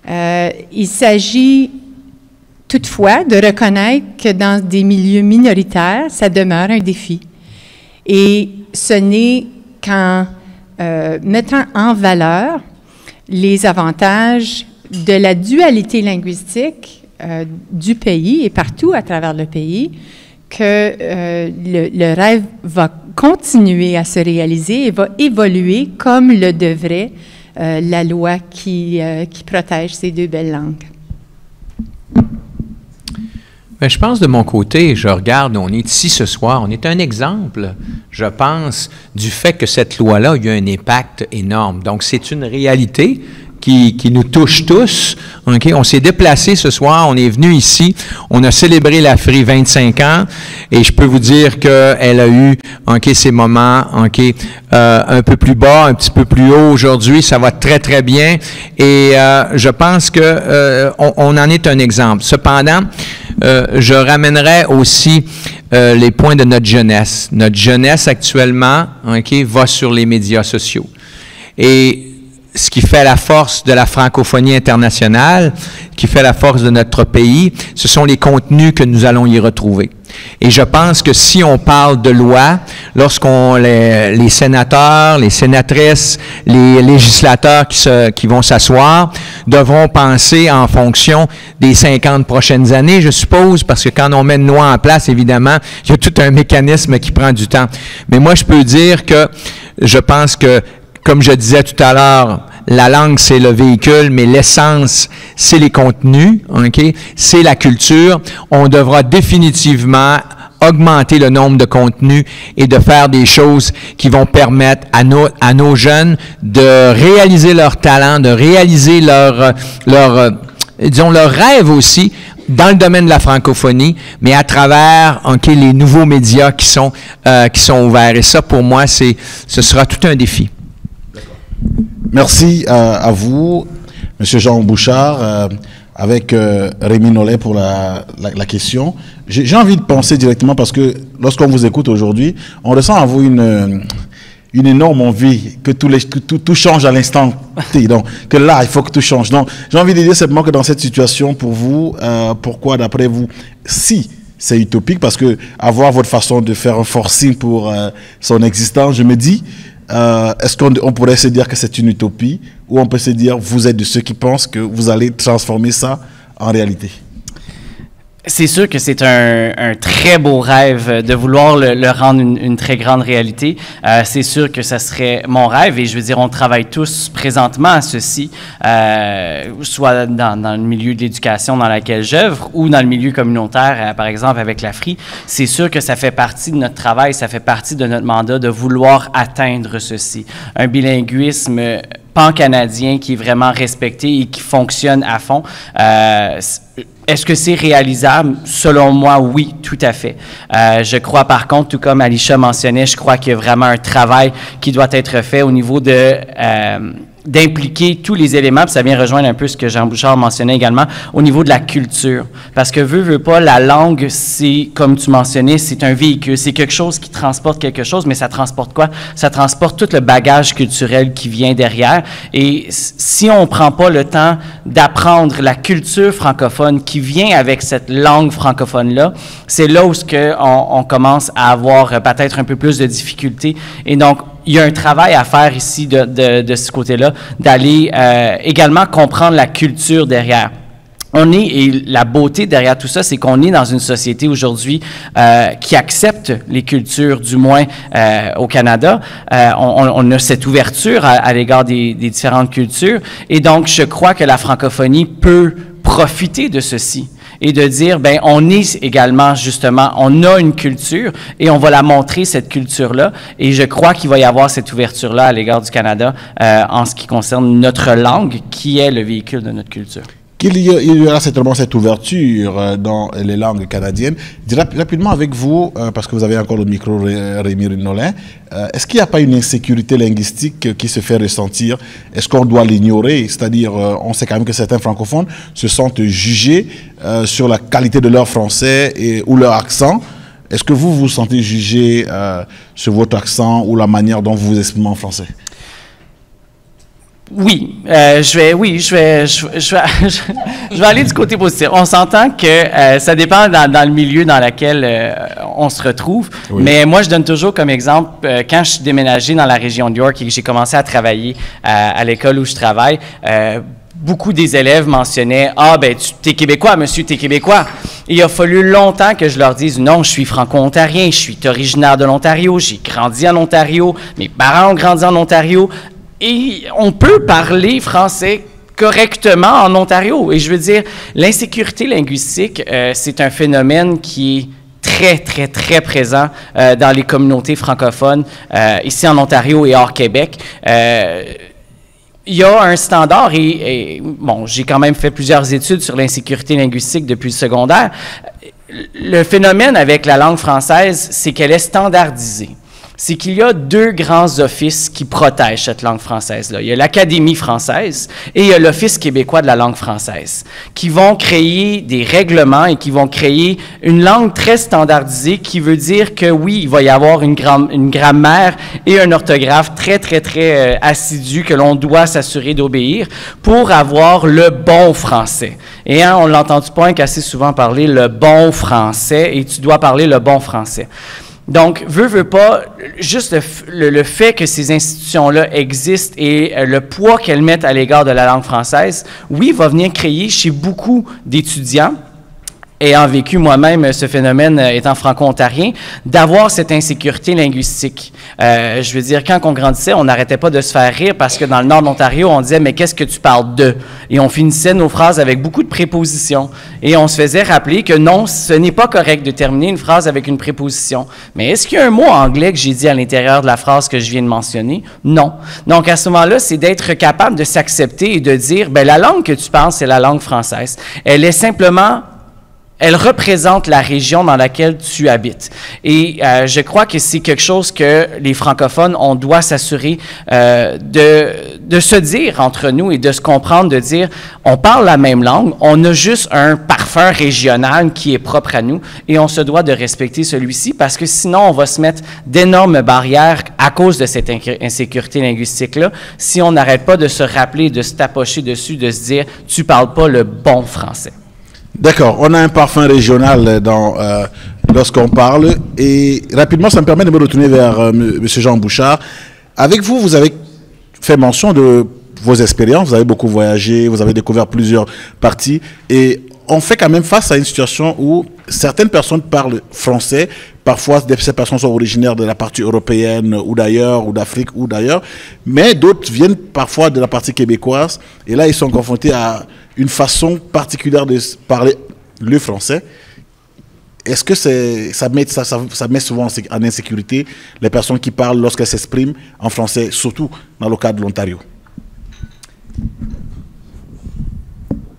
Il s'agit toutefois, de reconnaître que dans des milieux minoritaires, ça demeure un défi. Et ce n'est qu'en mettant en valeur les avantages de la dualité linguistique du pays et partout à travers le pays que le rêve va continuer à se réaliser et va évoluer comme le devrait la loi qui protège ces deux belles langues. Bien, je pense de mon côté, je regarde, on est ici ce soir, on est un exemple, je pense, du fait que cette loi-là a eu un impact énorme. Donc, c'est une réalité qui nous touche tous. Okay? On s'est déplacé ce soir, on est venu ici, on a célébré l'AFRI 25 ans, et je peux vous dire qu'elle a eu ces moments un peu plus bas, un petit peu plus haut aujourd'hui, ça va très, très bien, et je pense que on en est un exemple. Cependant, je ramènerai aussi les points de notre jeunesse. Notre jeunesse actuellement va sur les médias sociaux. Et ce qui fait la force de la francophonie internationale, qui fait la force de notre pays, ce sont les contenus que nous allons y retrouver. Et je pense que si on parle de loi, lorsqu'on les sénateurs, les sénatrices, les législateurs qui vont s'asseoir, devront penser en fonction des 50 prochaines années, je suppose, parce que quand on met une loi en place, évidemment, il y a tout un mécanisme qui prend du temps. Mais moi, je peux dire que je pense que, comme je disais tout à l'heure, la langue, c'est le véhicule, mais l'essence, c'est les contenus, c'est la culture. On devra définitivement augmenter le nombre de contenus et de faire des choses qui vont permettre à nos jeunes de réaliser leur talent, de réaliser leur rêve aussi dans le domaine de la francophonie, mais à travers les nouveaux médias qui sont ouverts. Et ça, pour moi, ce sera tout un défi. Merci à vous, M. Jean Bouchard, avec Rémi Nollet pour la question. J'ai envie de penser directement parce que lorsqu'on vous écoute aujourd'hui, on ressent à vous une énorme envie que tout change à l'instant T. Donc, que là, il faut que tout change. Donc, j'ai envie de dire simplement que dans cette situation, pour vous, pourquoi, d'après vous, si c'est utopique, parce que avoir votre façon de faire un forcing pour son existence, je me dis, est-ce qu'on pourrait se dire que c'est une utopie ou on peut se dire vous êtes de ceux qui pensent que vous allez transformer ça en réalité? C'est sûr que c'est un très beau rêve de vouloir le rendre une très grande réalité. C'est sûr que ça serait mon rêve et je veux dire, on travaille tous présentement à ceci, soit dans le milieu de l'éducation dans laquelle j'œuvre ou dans le milieu communautaire, par exemple avec l'AFRI. C'est sûr que ça fait partie de notre travail, ça fait partie de notre mandat de vouloir atteindre ceci. Un bilinguisme pan-canadien qui est vraiment respecté et qui fonctionne à fond. Est-ce que c'est réalisable? Selon moi, oui, tout à fait. Je crois par contre, tout comme Alisha mentionnait, je crois qu'il y a vraiment un travail qui doit être fait au niveau d'impliquer tous les éléments, puis ça vient rejoindre un peu ce que Jean Bouchard mentionnait également, au niveau de la culture. Parce que veut pas, la langue, c'est, comme tu mentionnais, c'est un véhicule, c'est quelque chose qui transporte quelque chose, mais ça transporte quoi? Ça transporte tout le bagage culturel qui vient derrière. Et si on prend pas le temps d'apprendre la culture francophone qui vient avec cette langue francophone-là, c'est là où on commence à avoir peut-être un peu plus de difficultés. Et donc, il y a un travail à faire ici de ce côté-là, d'aller également comprendre la culture derrière. Et la beauté derrière tout ça, c'est qu'on est dans une société aujourd'hui qui accepte les cultures, du moins au Canada. On a cette ouverture à l'égard des différentes cultures. Et donc, je crois que la francophonie peut profiter de ceci. Et de dire, ben, on est également, justement, on a une culture et on va la montrer, cette culture-là. Et je crois qu'il va y avoir cette ouverture-là à l'égard du Canada en ce qui concerne notre langue, qui est le véhicule de notre culture. Il y aura certainement cette ouverture dans les langues canadiennes. Je dirais rapidement avec vous, parce que vous avez encore le micro, Rémi Nollet, est-ce qu'il n'y a pas une insécurité linguistique qui se fait ressentir? Est-ce qu'on doit l'ignorer? C'est-à-dire, on sait quand même que certains francophones se sentent jugés sur la qualité de leur français ou leur accent. Est-ce que vous vous sentez jugé sur votre accent ou la manière dont vous vous exprimez en français? Oui, je vais aller du côté positif. On s'entend que ça dépend dans le milieu dans lequel on se retrouve. Oui. Mais moi, je donne toujours comme exemple, quand je suis déménagé dans la région de York et que j'ai commencé à travailler à l'école où je travaille, beaucoup des élèves mentionnaient « Ah, ben, t'es Québécois, monsieur, t'es Québécois. » Il a fallu longtemps que je leur dise « Non, je suis franco-ontarien, je suis originaire de l'Ontario, j'ai grandi en Ontario, mes parents ont grandi en Ontario. » Et on peut parler français correctement en Ontario. Et je veux dire, l'insécurité linguistique, c'est un phénomène qui est très, très, très présent dans les communautés francophones, ici en Ontario et hors Québec. Il y a un standard et bon, j'ai quand même fait plusieurs études sur l'insécurité linguistique depuis le secondaire. Le phénomène avec la langue française, c'est qu'elle est standardisée. C'est qu'il y a deux grands offices qui protègent cette langue française-là. Il y a l'Académie française et il y a l'Office québécois de la langue française, qui vont créer des règlements et qui vont créer une langue très standardisée qui veut dire que oui, il va y avoir une grammaire et un orthographe très, très, très assidus que l'on doit s'assurer d'obéir pour avoir le bon français. Et hein, on l'a entendu pas assez souvent parler le bon français et tu dois parler le bon français. Donc, veut pas, juste le fait que ces institutions-là existent et le poids qu'elles mettent à l'égard de la langue française, oui, va venir créer chez beaucoup d'étudiants, ayant vécu moi-même ce phénomène étant franco-ontarien, d'avoir cette insécurité linguistique. Je veux dire, quand on grandissait, on n'arrêtait pas de se faire rire parce que dans le nord de l'Ontario, on disait « mais qu'est-ce que tu parles de ?» Et on finissait nos phrases avec beaucoup de prépositions. Et on se faisait rappeler que non, ce n'est pas correct de terminer une phrase avec une préposition. Mais est-ce qu'il y a un mot anglais que j'ai dit à l'intérieur de la phrase que je viens de mentionner? Non. Donc à ce moment-là, c'est d'être capable de s'accepter et de dire « ben la langue que tu parles, c'est la langue française. Elle est simplement... » Elle représente la région dans laquelle tu habites. Et je crois que c'est quelque chose que les francophones, on doit s'assurer de se dire entre nous et de se comprendre, de dire, on parle la même langue, on a juste un parfum régional qui est propre à nous et on se doit de respecter celui-ci parce que sinon, on va se mettre d'énormes barrières à cause de cette insécurité linguistique-là si on n'arrête pas de se rappeler, de se tapocher dessus, de se dire, tu parles pas le bon français. D'accord, on a un parfum régional lorsqu'on parle et rapidement ça me permet de me retourner vers M. Jean Bouchard. Avec vous, vous avez fait mention de vos expériences, vous avez beaucoup voyagé, vous avez découvert plusieurs parties et on fait quand même face à une situation où certaines personnes parlent français, parfois ces personnes sont originaires de la partie européenne ou d'ailleurs, ou d'Afrique ou d'ailleurs, mais d'autres viennent parfois de la partie québécoise et là ils sont confrontés à une façon particulière de parler le français. Est-ce que ça met souvent en insécurité les personnes qui parlent lorsqu'elles s'expriment en français, surtout dans le cas de l'Ontario?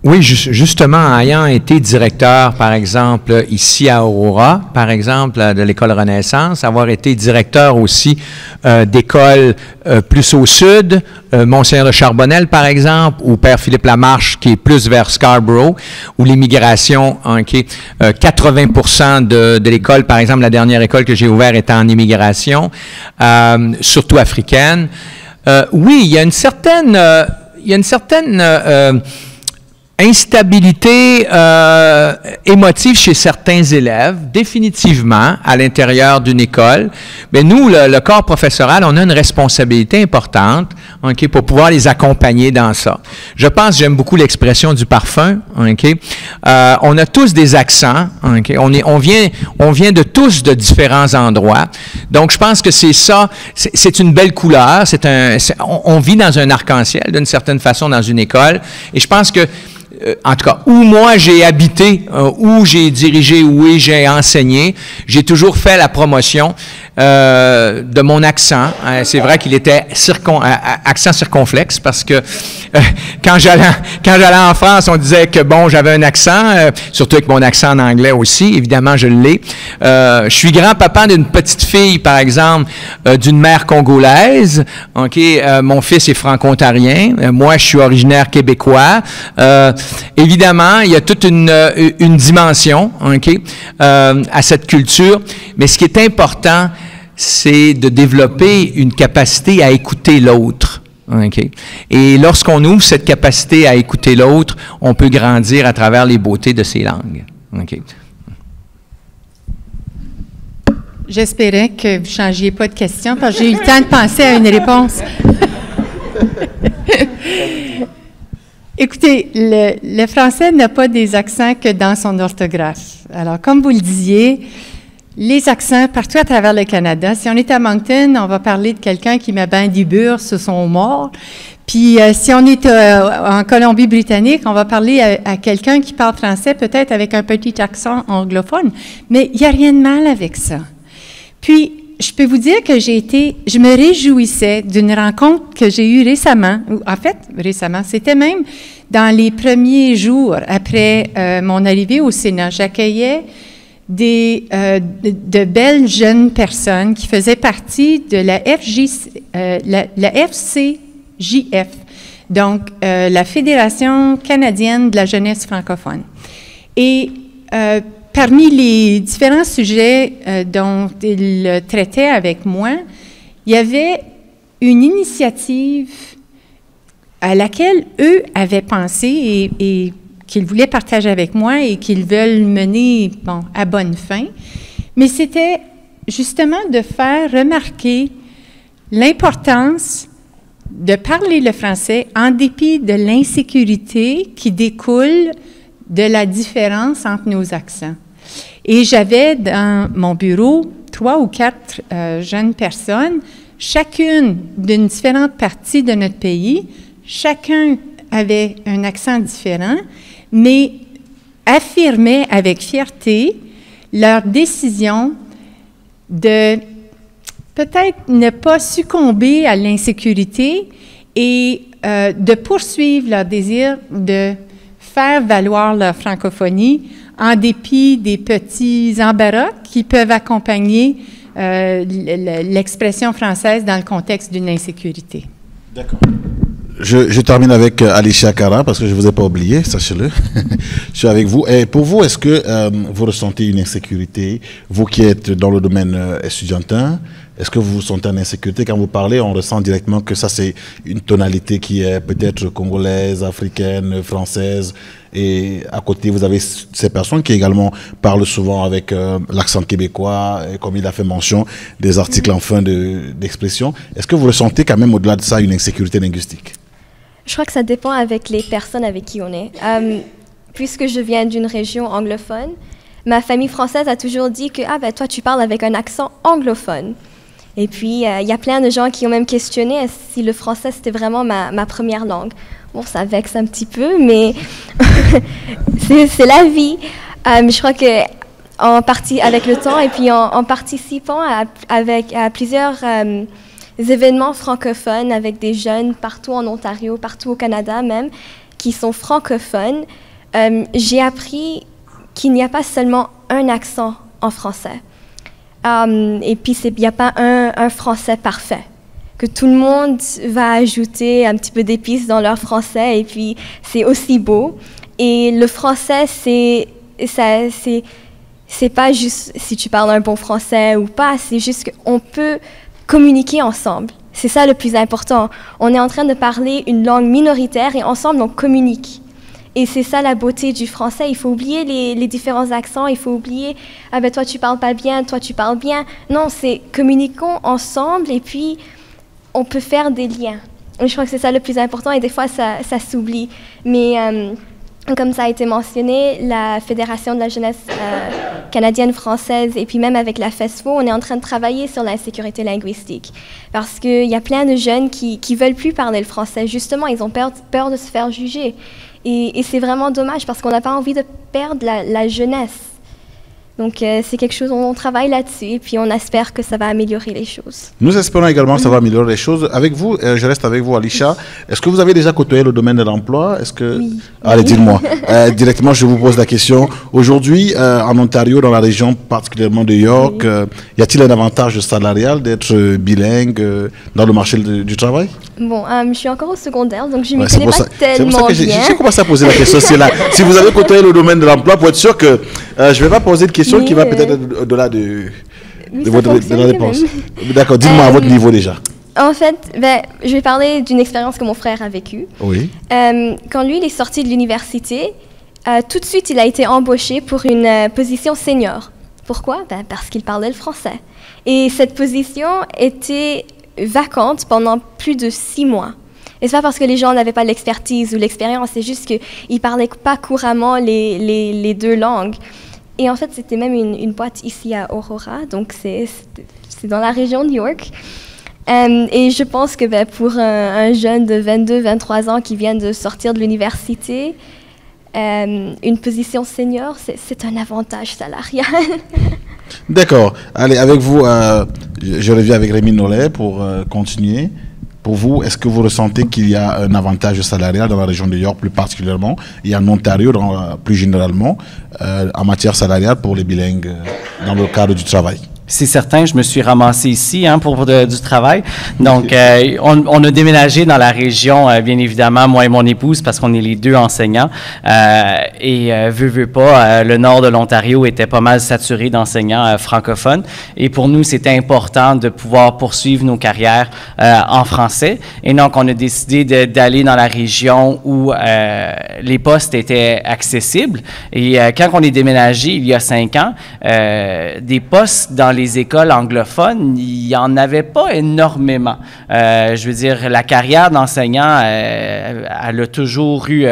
Oui, justement, ayant été directeur, par exemple, ici à Aurora, par exemple, de l'École Renaissance, avoir été directeur aussi d'écoles plus au sud, Monseigneur de Charbonnel, par exemple, ou Père Philippe Lamarche, qui est plus vers Scarborough, où l'immigration, qui est 80% de l'école, par exemple, la dernière école que j'ai ouverte était en immigration, surtout africaine. Oui, il y a une certaine instabilité émotive chez certains élèves, définitivement, à l'intérieur d'une école. Mais nous, le corps professoral, on a une responsabilité importante pour pouvoir les accompagner dans ça. Je pense, j'aime beaucoup l'expression du parfum. On a tous des accents. On vient de tous de différents endroits. Donc, je pense que c'est ça. C'est une belle couleur. On vit dans un arc-en-ciel, d'une certaine façon, dans une école. Et je pense que en tout cas, où moi j'ai habité, où j'ai dirigé, où j'ai enseigné, j'ai toujours fait la promotion de mon accent. C'est vrai qu'il était accent circonflexe parce que quand j'allais en France, on disait que bon, j'avais un accent, surtout avec mon accent en anglais aussi, évidemment je l'ai. Je suis grand-papa d'une petite fille, par exemple, d'une mère congolaise. Mon fils est franco-ontarien. Moi, je suis originaire québécois. Évidemment, il y a toute une dimension à cette culture, mais ce qui est important, c'est de développer une capacité à écouter l'autre. OK? Et lorsqu'on ouvre cette capacité à écouter l'autre, on peut grandir à travers les beautés de ces langues. OK? J'espérais que vous ne changiez pas de question parce que j'ai eu le temps de penser à une réponse. Écoutez, le français n'a pas des accents que dans son orthographe. Alors, comme vous le disiez, les accents partout à travers le Canada. Si on est à Moncton, on va parler de quelqu'un qui met ben du beurre sur son mort. Puis, si on est en Colombie-Britannique, on va parler à quelqu'un qui parle français, peut-être avec un petit accent anglophone. Mais il n'y a rien de mal avec ça. Puis, je peux vous dire que je me réjouissais d'une rencontre que j'ai eue récemment. En fait, récemment, c'était même dans les premiers jours après mon arrivée au Sénat. J'accueillais de belles jeunes personnes qui faisaient partie de la FCJF, donc la Fédération canadienne de la jeunesse francophone. Et parmi les différents sujets dont ils traitaient avec moi, il y avait une initiative à laquelle eux avaient pensé et qu'ils voulaient partager avec moi et qu'ils veulent mener à bonne fin. Mais c'était justement de faire remarquer l'importance de parler le français en dépit de l'insécurité qui découle de la différence entre nos accents. Et j'avais dans mon bureau 3 ou 4 jeunes personnes, chacune d'une différente partie de notre pays. Chacun avait un accent différent, mais affirmaient avec fierté leur décision de peut-être ne pas succomber à l'insécurité et de poursuivre leur désir de faire valoir leur francophonie en dépit des petits embarras qui peuvent accompagner l'expression française dans le contexte d'une insécurité. D'accord. Je termine avec Alicia Cara, parce que je ne vous ai pas oublié, sachez-le. Je suis avec vous. Et pour vous, est-ce que vous ressentez une insécurité, vous qui êtes dans le domaine estudiantin, est-ce que vous vous sentez en insécurité? Quand vous parlez, on ressent directement que ça, c'est une tonalité qui est peut-être congolaise, africaine, française. Et à côté, vous avez ces personnes qui également parlent souvent avec l'accent québécois, et comme il a fait mention, des articles en fin d'expression. Est-ce que vous ressentez quand même, au-delà de ça, une insécurité linguistique? Je crois que ça dépend avec les personnes avec qui on est. Puisque je viens d'une région anglophone, ma famille française a toujours dit que toi, tu parles avec un accent anglophone. Et puis, il y a plein de gens qui ont même questionné si le français, c'était vraiment ma première langue. Bon, ça vexe un petit peu, mais c'est la vie. Je crois qu'en partie avec le temps et puis en participant à plusieurs événements francophones avec des jeunes partout en Ontario, partout au Canada même, qui sont francophones, j'ai appris qu'il n'y a pas seulement un accent en français. Et puis, il n'y a pas un français parfait. Que tout le monde va ajouter un petit peu d'épices dans leur français et puis c'est aussi beau. Et le français, c'est pas juste si tu parles un bon français ou pas, c'est juste qu'on peut communiquer ensemble. C'est ça le plus important. On est en train de parler une langue minoritaire et ensemble on communique. Et c'est ça la beauté du français. Il faut oublier les différents accents. Il faut oublier toi tu parles pas bien, toi tu parles bien. Non, c'est communiquons ensemble et puis on peut faire des liens. Je crois que c'est ça le plus important et des fois ça s'oublie. Mais comme ça a été mentionné, la Fédération de la jeunesse canadienne française et puis même avec la FESFO, on est en train de travailler sur l'insécurité linguistique. Parce qu'il y a plein de jeunes qui veulent plus parler le français. Justement, ils ont peur de se faire juger. Et c'est vraiment dommage parce qu'on n'a pas envie de perdre la jeunesse. Donc, c'est quelque chose, on travaille là-dessus et puis on espère que ça va améliorer les choses. Nous espérons également que ça va améliorer les choses. Avec vous, je reste avec vous, Alicia. Est-ce que vous avez déjà côtoyé le domaine de l'emploi? Est-ce que... Oui. Allez, dites-moi. Directement, je vous pose la question. Aujourd'hui, en Ontario, dans la région particulièrement de York, y a-t-il un avantage salarial d'être bilingue dans le marché du travail? Bon, je suis encore au secondaire, donc je ne m'y connais pas tellement bien. C'est pour ça que j'ai commencé à poser la question. Si vous avez côtoyé le domaine de l'emploi, pour être sûr que je ne vais pas poser de questions qui va peut-être au-delà de votre réponse. D'accord, dites-moi à votre niveau déjà. En fait, je vais parler d'une expérience que mon frère a vécue. Oui. Quand lui, il est sorti de l'université, tout de suite, il a été embauché pour une position senior. Pourquoi? Parce qu'il parlait le français. Et cette position était vacante pendant plus de 6 mois. Et c'est pas parce que les gens n'avaient pas l'expertise ou l'expérience, c'est juste qu'ils ne parlaient pas couramment les 2 langues. Et en fait, c'était même une boîte ici à Aurora, donc c'est dans la région de New York. Et je pense que pour un jeune de 22-23 ans qui vient de sortir de l'université, une position senior, c'est un avantage salarial. D'accord. Allez, avec vous, je reviens avec Rémi Nollet pour continuer. Pour vous, est-ce que vous ressentez qu'il y a un avantage salarial dans la région de York plus particulièrement et en Ontario plus généralement en matière salariale pour les bilingues dans le cadre du travail? C'est certain, je me suis ramassé ici pour du travail. Donc, on a déménagé dans la région, bien évidemment, moi et mon épouse, parce qu'on est les 2 enseignants. Veux pas, le nord de l'Ontario était pas mal saturé d'enseignants francophones. Et pour nous, c'était important de pouvoir poursuivre nos carrières en français. Et donc, on a décidé d'aller dans la région où les postes étaient accessibles. Et quand on est déménagé il y a 5 ans, des postes dans les écoles anglophones, il n'y en avait pas énormément. Je veux dire, la carrière d'enseignant, elle a toujours eu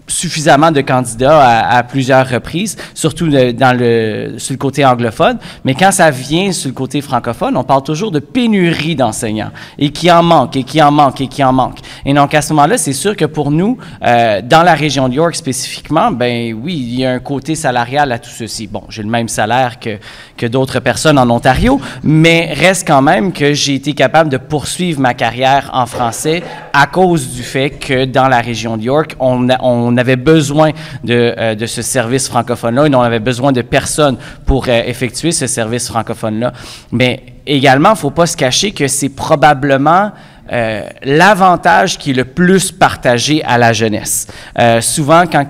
suffisamment de candidats à plusieurs reprises, surtout sur le côté anglophone. Mais quand ça vient sur le côté francophone, on parle toujours de pénurie d'enseignants et qui en manque, et qui en manque, et qui en manque. Et donc, à ce moment-là, c'est sûr que pour nous, dans la région de York spécifiquement, ben oui, il y a un côté salarial à tout ceci. Bon, j'ai le même salaire que d'autres personnes en Ontario, mais reste quand même que j'ai été capable de poursuivre ma carrière en français à cause du fait que dans la région de York, on avait besoin de ce service francophone-là et on avait besoin de personnes pour effectuer ce service francophone-là. Mais également, il ne faut pas se cacher que c'est probablement l'avantage qui est le plus partagé à la jeunesse. Souvent, quand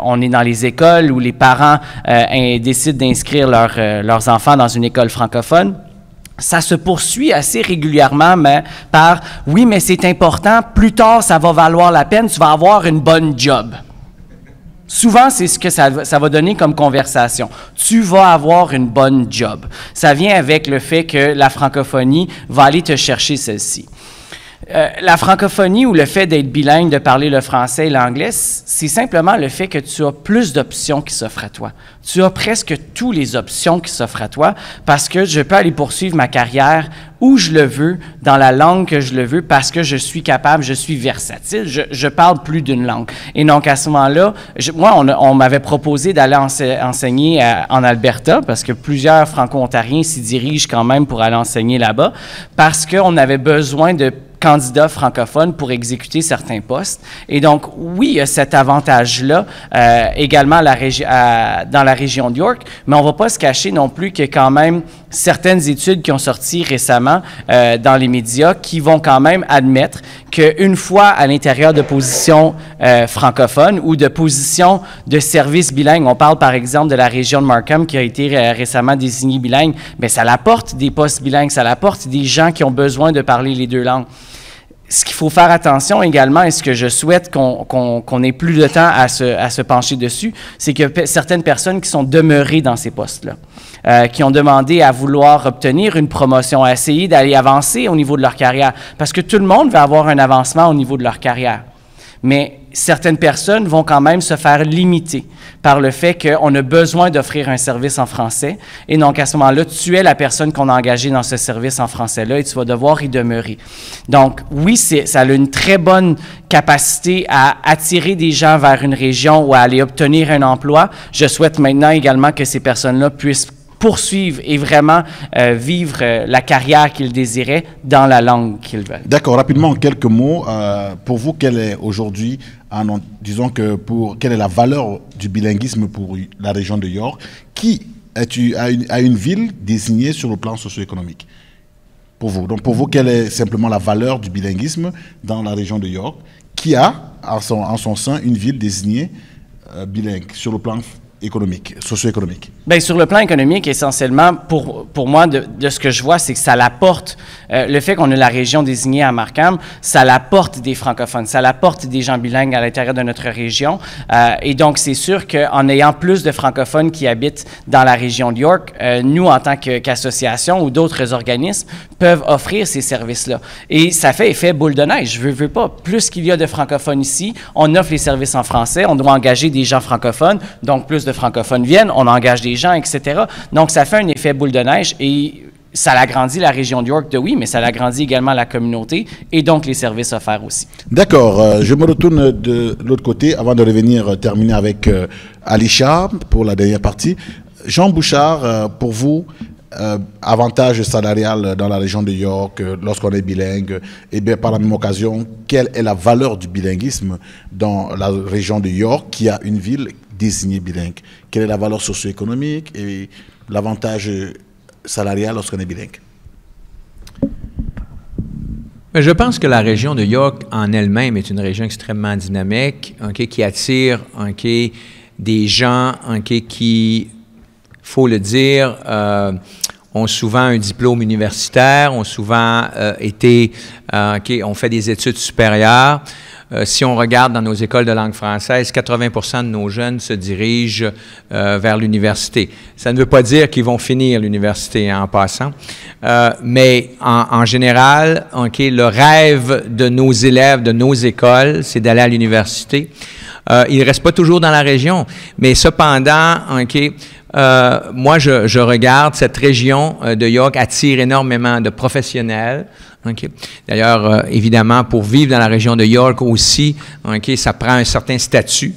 on est dans les écoles où les parents décident d'inscrire leurs enfants dans une école francophone, ça se poursuit assez régulièrement par « oui, mais c'est important, plus tard, ça va valoir la peine, tu vas avoir une bonne job ». Souvent, c'est ce que ça va donner comme conversation. Tu vas avoir une bonne job. Ça vient avec le fait que la francophonie va aller te chercher celle-ci. La francophonie ou le fait d'être bilingue, de parler le français et l'anglais, c'est simplement le fait que tu as plus d'options qui s'offrent à toi. Tu as presque toutes les options qui s'offrent à toi parce que je peux aller poursuivre ma carrière où je le veux, dans la langue que je le veux, parce que je suis capable, je suis versatile, je parle plus d'une langue. Et donc, à ce moment-là, moi, on m'avait proposé d'aller enseigner en Alberta, parce que plusieurs Franco-Ontariens s'y dirigent quand même pour aller enseigner là-bas, parce qu'on avait besoin de candidats francophones pour exécuter certains postes. Et donc, oui, il y a cet avantage-là également dans la région de York, mais on ne va pas se cacher non plus qu'il y a quand même certaines études qui ont sorti récemment dans les médias qui vont quand même admettre qu'une fois à l'intérieur de positions francophones ou de positions de services bilingues, on parle par exemple de la région de Markham qui a été récemment désignée bilingue, bien ça l'apporte des postes bilingues, ça l'apporte des gens qui ont besoin de parler les 2 langues. Ce qu'il faut faire attention également, et ce que je souhaite qu'on ait plus de temps à se pencher dessus, c'est que certaines personnes qui sont demeurées dans ces postes-là, qui ont demandé à vouloir obtenir une promotion, à essayer d'aller avancer au niveau de leur carrière, parce que tout le monde va avoir un avancement au niveau de leur carrière. Mais certaines personnes vont quand même se faire limiter par le fait qu'on a besoin d'offrir un service en français. Et donc, à ce moment-là, tu es la personne qu'on a engagée dans ce service en français-là et tu vas devoir y demeurer. Donc, oui, ça a une très bonne capacité à attirer des gens vers une région ou à aller obtenir un emploi. Je souhaite maintenant également que ces personnes-là puissent poursuivre et vraiment vivre la carrière qu'ils désiraient dans la langue qu'ils veulent. D'accord. Rapidement, en quelques mots, pour vous, quelle est aujourd'hui, quelle est la valeur du bilinguisme pour la région de York, qui a une ville désignée sur le plan socio-économique? Pour vous. Donc, pour vous, quelle est simplement la valeur du bilinguisme dans la région de York, qui a en son sein une ville désignée bilingue sur le plan économique, socio-économique? Bien, sur le plan économique, essentiellement, pour moi, de ce que je vois, c'est que ça l'apporte, le fait qu'on a la région désignée à Markham, ça l'apporte des francophones, ça l'apporte des gens bilingues à l'intérieur de notre région. Et donc, c'est sûr qu'en ayant plus de francophones qui habitent dans la région de York, nous, en tant qu'association ou d'autres organismes, peuvent offrir ces services-là. Et ça fait effet boule de neige. Je veux pas. Plus qu'il y a de francophones ici, on offre les services en français, on doit engager des gens francophones, donc plus de francophones viennent, on engage des gens, etc. Donc, ça fait un effet boule de neige et ça agrandit la région de York, oui, mais ça agrandit également la communauté et donc les services offerts aussi. D'accord. Je me retourne de l'autre côté avant de revenir terminer avec Alisha pour la dernière partie. Jean Bouchard, pour vous, avantage salarial dans la région de York lorsqu'on est bilingue, et bien par la même occasion, quelle est la valeur du bilinguisme dans la région de York qui a une ville désignée bilingue? Quelle est la valeur socio-économique et l'avantage salarial lorsqu'on est bilingue? Mais je pense que la région de York en elle-même est une région extrêmement dynamique, qui attire des gens qui, faut le dire, ont souvent un diplôme universitaire, ont souvent ont fait des études supérieures. Si on regarde dans nos écoles de langue française, 80% de nos jeunes se dirigent vers l'université. Ça ne veut pas dire qu'ils vont finir l'université en passant, mais en général, le rêve de nos élèves, de nos écoles, c'est d'aller à l'université. Ils ne restent pas toujours dans la région, mais cependant, moi, je regarde cette région de York attire énormément de professionnels. D'ailleurs, évidemment, pour vivre dans la région de York aussi, ça prend un certain statut.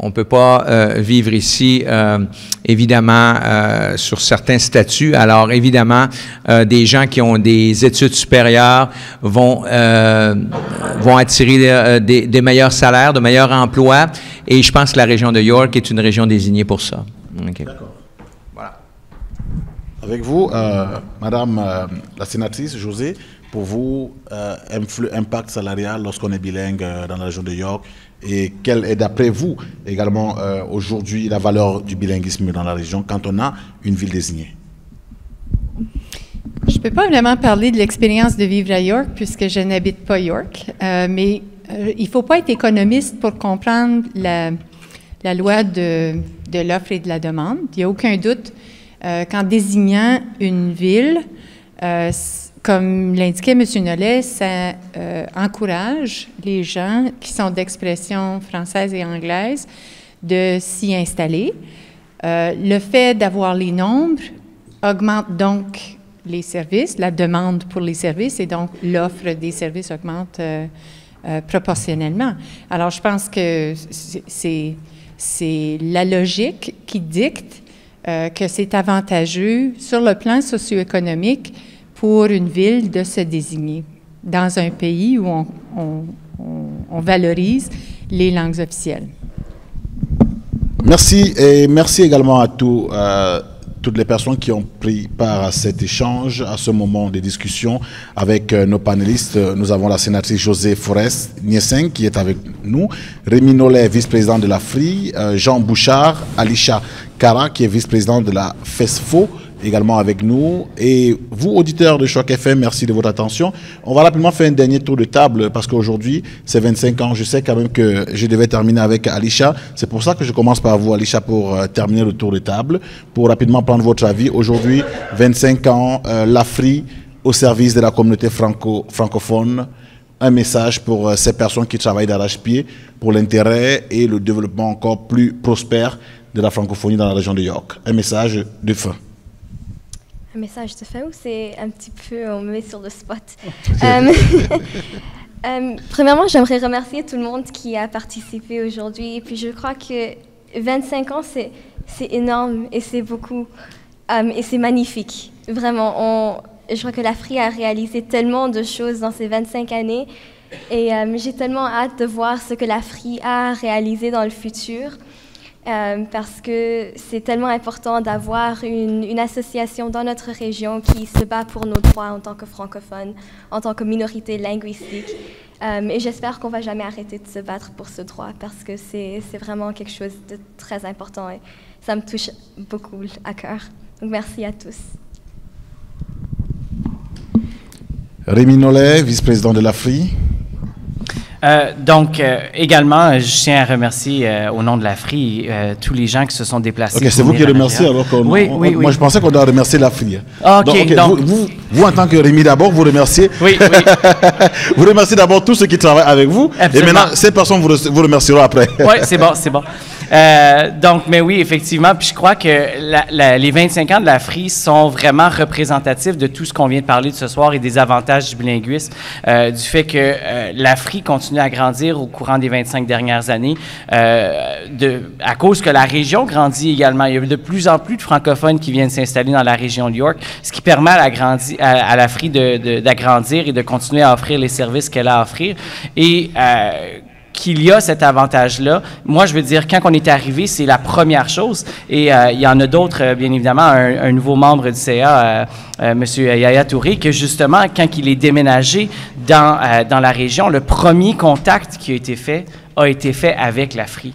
On ne peut pas vivre ici, évidemment, sur certains statuts. Alors, évidemment, des gens qui ont des études supérieures vont attirer des meilleurs salaires, de meilleurs emplois. Et je pense que la région de York est une région désignée pour ça. D'accord. Voilà. Avec vous, Madame la sénatrice José, pour vous, impact salarial lorsqu'on est bilingue dans la région de York, et quelle est d'après vous également aujourd'hui la valeur du bilinguisme dans la région quand on a une ville désignée? Je ne peux pas vraiment parler de l'expérience de vivre à York puisque je n'habite pas York, mais il ne faut pas être économiste pour comprendre la loi de l'offre et de la demande. Il n'y a aucun doute qu'en désignant une ville, comme l'indiquait M. Nollet, ça encourage les gens qui sont d'expression française et anglaise de s'y installer. Le fait d'avoir les nombres augmente donc les services, la demande pour les services, et donc l'offre des services augmente proportionnellement. Alors, je pense que c'est la logique qui dicte que c'est avantageux sur le plan socio-économique pour une ville de se désigner dans un pays où on valorise les langues officielles. Merci, et merci également à toutes les personnes qui ont pris part à cet échange, à ce moment de discussion avec nos panélistes. Nous avons la sénatrice José Forest Niesseng qui est avec nous, Rémi Nollet, vice-président de la FRI, Jean Bouchard, Alisha Kara qui est vice-président de la FESFO, également avec nous. Et vous, auditeurs de Choc FM, merci de votre attention. On va rapidement faire un dernier tour de table parce qu'aujourd'hui, c'est 25 ans. Je sais quand même que je devais terminer avec Alisha. C'est pour ça que je commence par vous, Alisha, pour terminer le tour de table, pour rapidement prendre votre avis. Aujourd'hui, 25 ans, l'AFRI au service de la communauté francophone. Un message pour ces personnes qui travaillent d'arrache-pied pour l'intérêt et le développement encore plus prospère de la francophonie dans la région de York. Un message de fin. Un message de fin ou c'est un petit peu, on me met sur le spot. Premièrement, j'aimerais remercier tout le monde qui a participé aujourd'hui. Et puis je crois que 25 ans, c'est énorme et c'est beaucoup. Et c'est magnifique. Vraiment, je crois que l'AFRI a réalisé tellement de choses dans ces 25 années. Et j'ai tellement hâte de voir ce que l'AFRI a réalisé dans le futur. Parce que c'est tellement important d'avoir une association dans notre région qui se bat pour nos droits en tant que francophones, en tant que minorité linguistique. Et j'espère qu'on ne va jamais arrêter de se battre pour ce droit parce que c'est vraiment quelque chose de très important et ça me touche beaucoup à cœur. Donc merci à tous. Rémi Nollet, vice-président de l'AFRI. Également, je tiens à remercier au nom de l'AFRI tous les gens qui se sont déplacés. Ok, c'est vous qui remerciez alors que oui. Moi, je pensais qu'on doit remercier l'AFRI. Donc, vous, en tant que Rémi d'abord, vous remerciez. Oui. Vous remerciez d'abord tous ceux qui travaillent avec vous. Absolument. Et maintenant, ces personnes vous remercieront après. Oui, c'est bon. Mais oui, effectivement, puis je crois que les 25 ans de l'AFRI sont vraiment représentatifs de tout ce qu'on vient de parler de ce soir et des avantages du bilinguisme, du fait que l'AFRI continue à grandir au courant des 25 dernières années, à cause que la région grandit également. Il y a de plus en plus de francophones qui viennent s'installer dans la région de York, ce qui permet à l'AFRI d'agrandir et de continuer à offrir les services qu'elle a à offrir. Et qu'il y a cet avantage-là. Moi, je veux dire, quand on est arrivé, c'est la première chose. Et il y en a d'autres, bien évidemment, un nouveau membre du CA, M. Yaya Touré, que justement, quand il est déménagé dans la région, le premier contact qui a été fait avec l'AFRI.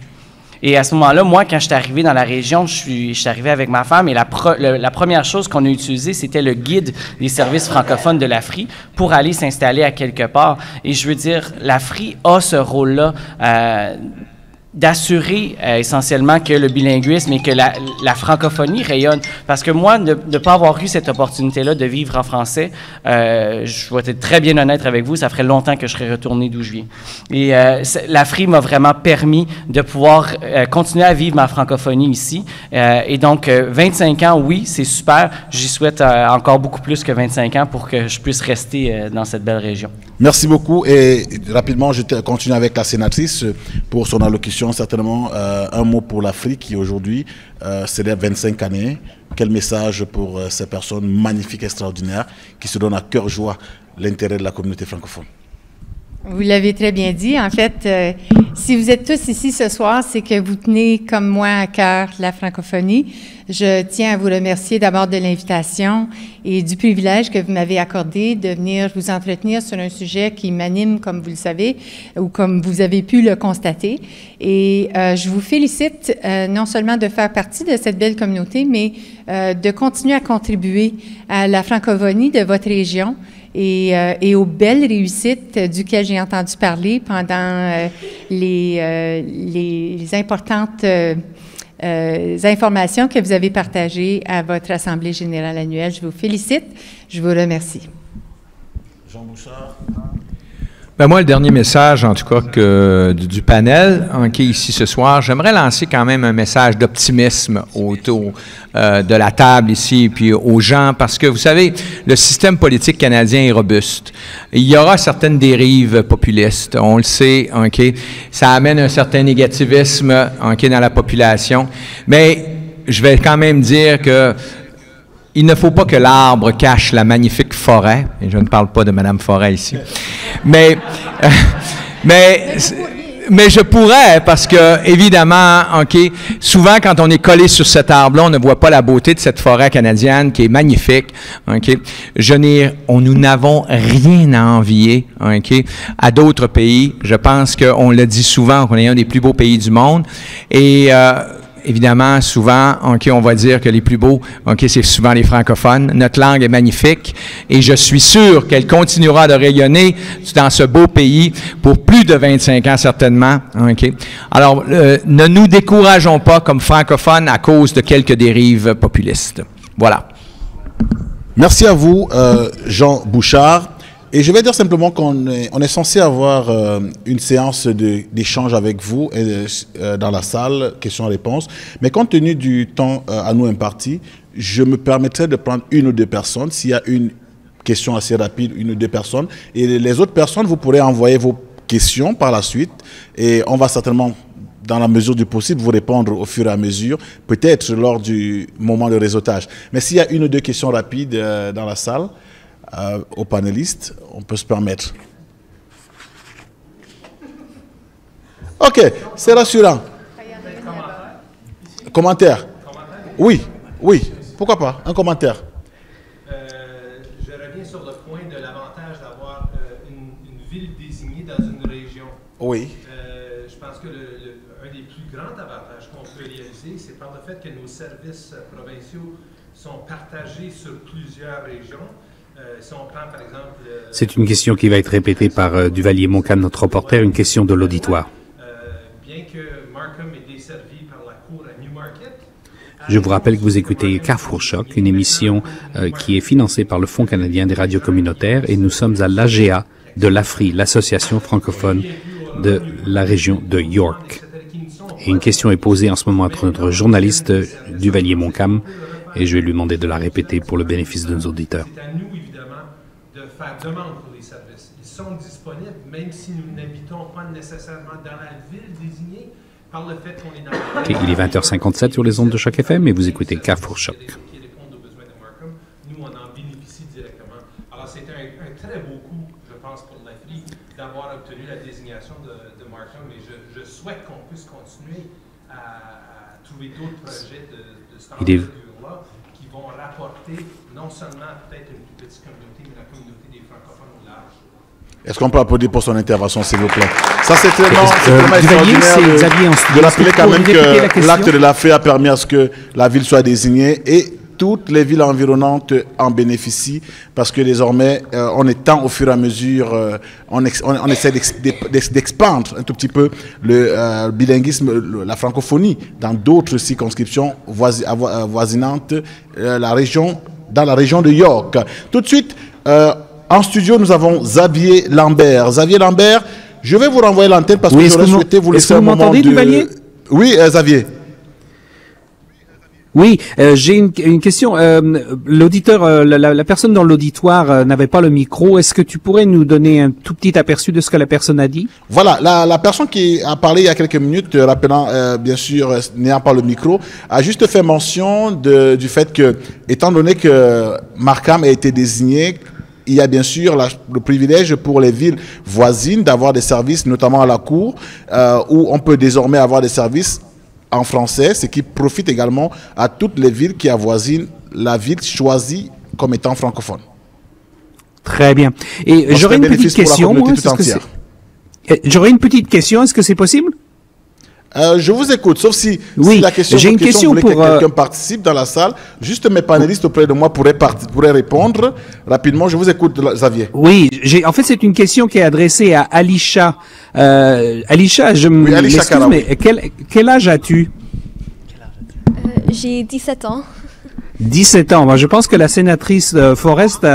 Et à ce moment-là, moi, quand je suis arrivé dans la région, je suis arrivé avec ma femme et la première chose qu'on a utilisée, c'était le guide des services francophones de l'AFRI pour aller s'installer à quelque part. Et je veux dire, l'AFRI a ce rôle-là d'assurer essentiellement que le bilinguisme et que la francophonie rayonne. Parce que moi, de ne pas avoir eu cette opportunité-là de vivre en français, je vais être très bien honnête avec vous, ça ferait longtemps que je serais retourné d'où je viens. Et l'AFRI m'a vraiment permis de pouvoir continuer à vivre ma francophonie ici. Et donc, 25 ans, oui, c'est super. J'y souhaite encore beaucoup plus que 25 ans pour que je puisse rester dans cette belle région. Merci beaucoup. Et rapidement, je continue avec la sénatrice pour son allocution. Certainement, un mot pour l'Afrique qui aujourd'hui célèbre 25 années. Quel message pour ces personnes magnifiques, extraordinaires, qui se donnent à cœur joie l'intérêt de la communauté francophone? Vous l'avez très bien dit. En fait, si vous êtes tous ici ce soir, c'est que vous tenez comme moi à cœur la francophonie. Je tiens à vous remercier d'abord de l'invitation et du privilège que vous m'avez accordé de venir vous entretenir sur un sujet qui m'anime, comme vous le savez, ou comme vous avez pu le constater. Et je vous félicite non seulement de faire partie de cette belle communauté, mais de continuer à contribuer à la francophonie de votre région et aux belles réussites duquel j'ai entendu parler pendant les importantes informations que vous avez partagées à votre Assemblée générale annuelle. Je vous félicite, je vous remercie. Jean Bouchard. Ben moi, le dernier message, en tout cas, du panel, qui est ici ce soir, j'aimerais lancer quand même un message d'optimisme autour de la table ici, puis aux gens, parce que, vous savez, le système politique canadien est robuste. Il y aura certaines dérives populistes, on le sait, ça amène un certain négativisme, dans la population, mais je vais quand même dire que il ne faut pas que l'arbre cache la magnifique forêt, et je ne parle pas de Mme Forêt ici, mais je pourrais, parce que, évidemment, souvent, quand on est collé sur cet arbre-là, on ne voit pas la beauté de cette forêt canadienne qui est magnifique, nous n'avons rien à envier, à d'autres pays. Je pense qu'on le dit souvent, qu'on est un des plus beaux pays du monde, et évidemment, souvent, on va dire que les plus beaux, c'est souvent les francophones. Notre langue est magnifique et je suis sûr qu'elle continuera de rayonner dans ce beau pays pour plus de 25 ans certainement. Alors, ne nous décourageons pas comme francophones à cause de quelques dérives populistes. Voilà. Merci à vous, Jean Bouchard. Et je vais dire simplement qu'on est censé avoir une séance d'échange avec vous dans la salle, questions-réponses. Mais compte tenu du temps à nous imparti, je me permettrai de prendre une ou deux personnes. S'il y a une question assez rapide, une ou deux personnes. Et les autres personnes, vous pourrez envoyer vos questions par la suite. Et on va certainement, dans la mesure du possible, vous répondre au fur et à mesure, peut-être lors du moment de réseautage. Mais s'il y a une ou deux questions rapides dans la salle, aux panélistes, on peut se permettre. Ok, c'est rassurant. Commentaire? Oui, pourquoi pas, un commentaire. Je reviens sur le point de l'avantage d'avoir une ville désignée dans Oui. Je pense que un des plus grands avantages qu'on peut réaliser, c'est par le fait que nos services provinciaux sont partagés sur plusieurs régions. Si on prend, par exemple... C'est une question qui va être répétée par Duvalier-Montcalm, notre reporter, une question de l'auditoire. Bien que Markham est desservi par la cour à Newmarket... Je vous rappelle que vous écoutez Carrefour Choc, une émission qui est financée par le Fonds canadien des radios communautaires, et nous sommes à l'AGA de l'AFRI, l'association francophone de la région de York. Et une question est posée en ce moment entre notre journaliste Duvalier-Montcalm, et je vais lui demander de la répéter pour le bénéfice de nos auditeurs. C'est à nous, évidemment, de faire demande pour les services. Ils sont disponibles, même si nous n'habitons pas nécessairement dans la ville désignée, par le fait qu'on est dans la... Okay, il est 20h57 sur les ondes de Choc FM, et vous écoutez Carrefour Choc. Qui répondent aux besoins de Markham, nous, on en bénéficie directement. Alors, c'est un très beau coup, je pense, pour l'AFRI d'avoir obtenu la désignation de Markham, et je souhaite qu'on puisse continuer à trouver d'autres projets de là qui vont rapporter non seulement peut-être une plus petite communauté, mais la communauté des francophones au large. Est-ce qu'on peut applaudir pour son intervention, s'il vous plaît? Ça, c'est tellement extraordinaire de rappeler quand même que l'acte de l'AFRI a permis à ce que la ville soit désignée et toutes les villes environnantes en bénéficient parce que désormais, on étend au fur et à mesure, on essaie d'expandre un tout petit peu le bilinguisme, la francophonie dans d'autres circonscriptions voisinantes dans la région de York. Tout de suite, en studio, nous avons Xavier Lambert. Xavier Lambert, je vais vous renvoyer l'antenne parce que j'aurais souhaité vous laisser un moment de... Oui, Xavier. Oui, j'ai une question. L'auditeur, la personne dans l'auditoire n'avait pas le micro. Est-ce que tu pourrais nous donner un tout petit aperçu de ce que la personne a dit? Voilà, la personne qui a parlé il y a quelques minutes, rappelant bien sûr n'ayant pas le micro, a juste fait mention du fait que, étant donné que Markham a été désigné, il y a bien sûr le privilège pour les villes voisines d'avoir des services, notamment à la cour, où on peut désormais avoir des services en français, ce qui profite également à toutes les villes qui avoisinent la ville choisie comme étant francophone. Très bien. Et j'aurais une petite question, moi. J'aurais une petite question. Est-ce que c'est possible? Je vous écoute, sauf si la question, j'ai une question vous voulez pour que quelqu'un participe dans la salle. Juste mes panélistes auprès de moi pourraient répondre rapidement. Je vous écoute, Xavier. Oui, en fait, c'est une question qui est adressée à Alisha. Alisha, m'excuse, mais quel âge as-tu? J'ai 17 ans. 17 ans. Moi, je pense que la sénatrice Forrest,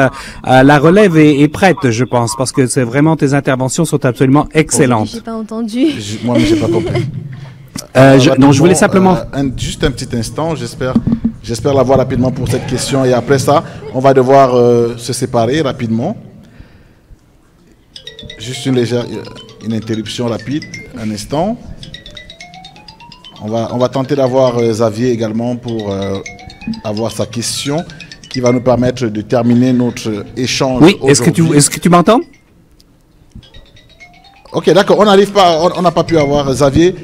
la relève est prête, je pense, parce que c'est vraiment, tes interventions sont absolument excellentes. J'ai pas entendu. Moi-même, j'ai pas compris. Non, je voulais simplement... juste un petit instant, j'espère l'avoir rapidement pour cette question. Et après ça, on va devoir se séparer rapidement. Juste une interruption rapide, un instant. On va tenter d'avoir Xavier également pour avoir sa question qui va nous permettre de terminer notre échange. Oui, est-ce que tu m'entends? Ok, d'accord, on n'a pas pu avoir Xavier.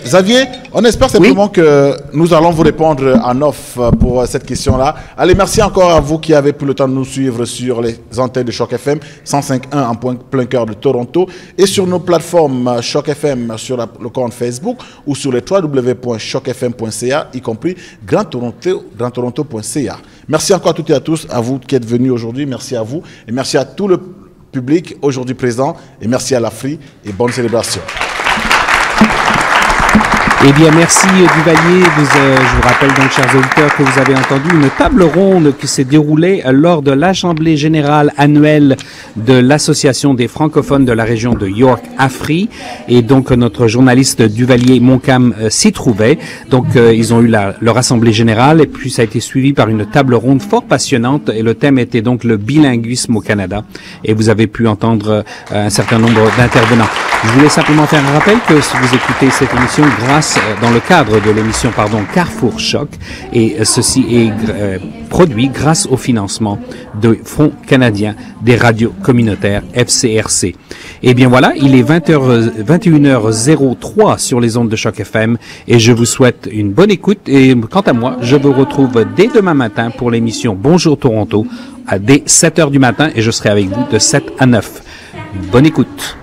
Xavier, on espère simplement que nous allons vous répondre en off pour cette question-là. Allez, merci encore à vous qui avez pris le temps de nous suivre sur les antennes de Choc FM 105.1 en plein cœur de Toronto et sur nos plateformes Choc FM sur le compte Facebook ou sur le www.chocfm.ca, y compris grandtoronto.ca. Merci encore à toutes et à tous, à vous qui êtes venus aujourd'hui. Merci à vous et merci à tout le public aujourd'hui présent et merci à l'AFRI et bonne célébration. Eh bien, merci Duvalier. Je vous rappelle donc, chers auditeurs, que vous avez entendu une table ronde qui s'est déroulée lors de l'Assemblée générale annuelle de l'Association des francophones de la région de York, AFRI. Et donc, notre journaliste Duvalier-Montcalm s'y trouvait. Donc, ils ont eu leur Assemblée générale et puis ça a été suivi par une table ronde fort passionnante. Et le thème était donc le bilinguisme au Canada. Et vous avez pu entendre un certain nombre d'intervenants. Je voulais simplement faire un rappel que si vous écoutez cette émission dans le cadre de l'émission Carrefour Choc, et ceci est produit grâce au financement du Fonds canadien des radios communautaires FCRC. Et bien voilà, il est 21h03 sur les ondes de Choc FM et je vous souhaite une bonne écoute et quant à moi, je vous retrouve dès demain matin pour l'émission Bonjour Toronto dès 7h du matin et je serai avec vous de 7 à 9. Bonne écoute.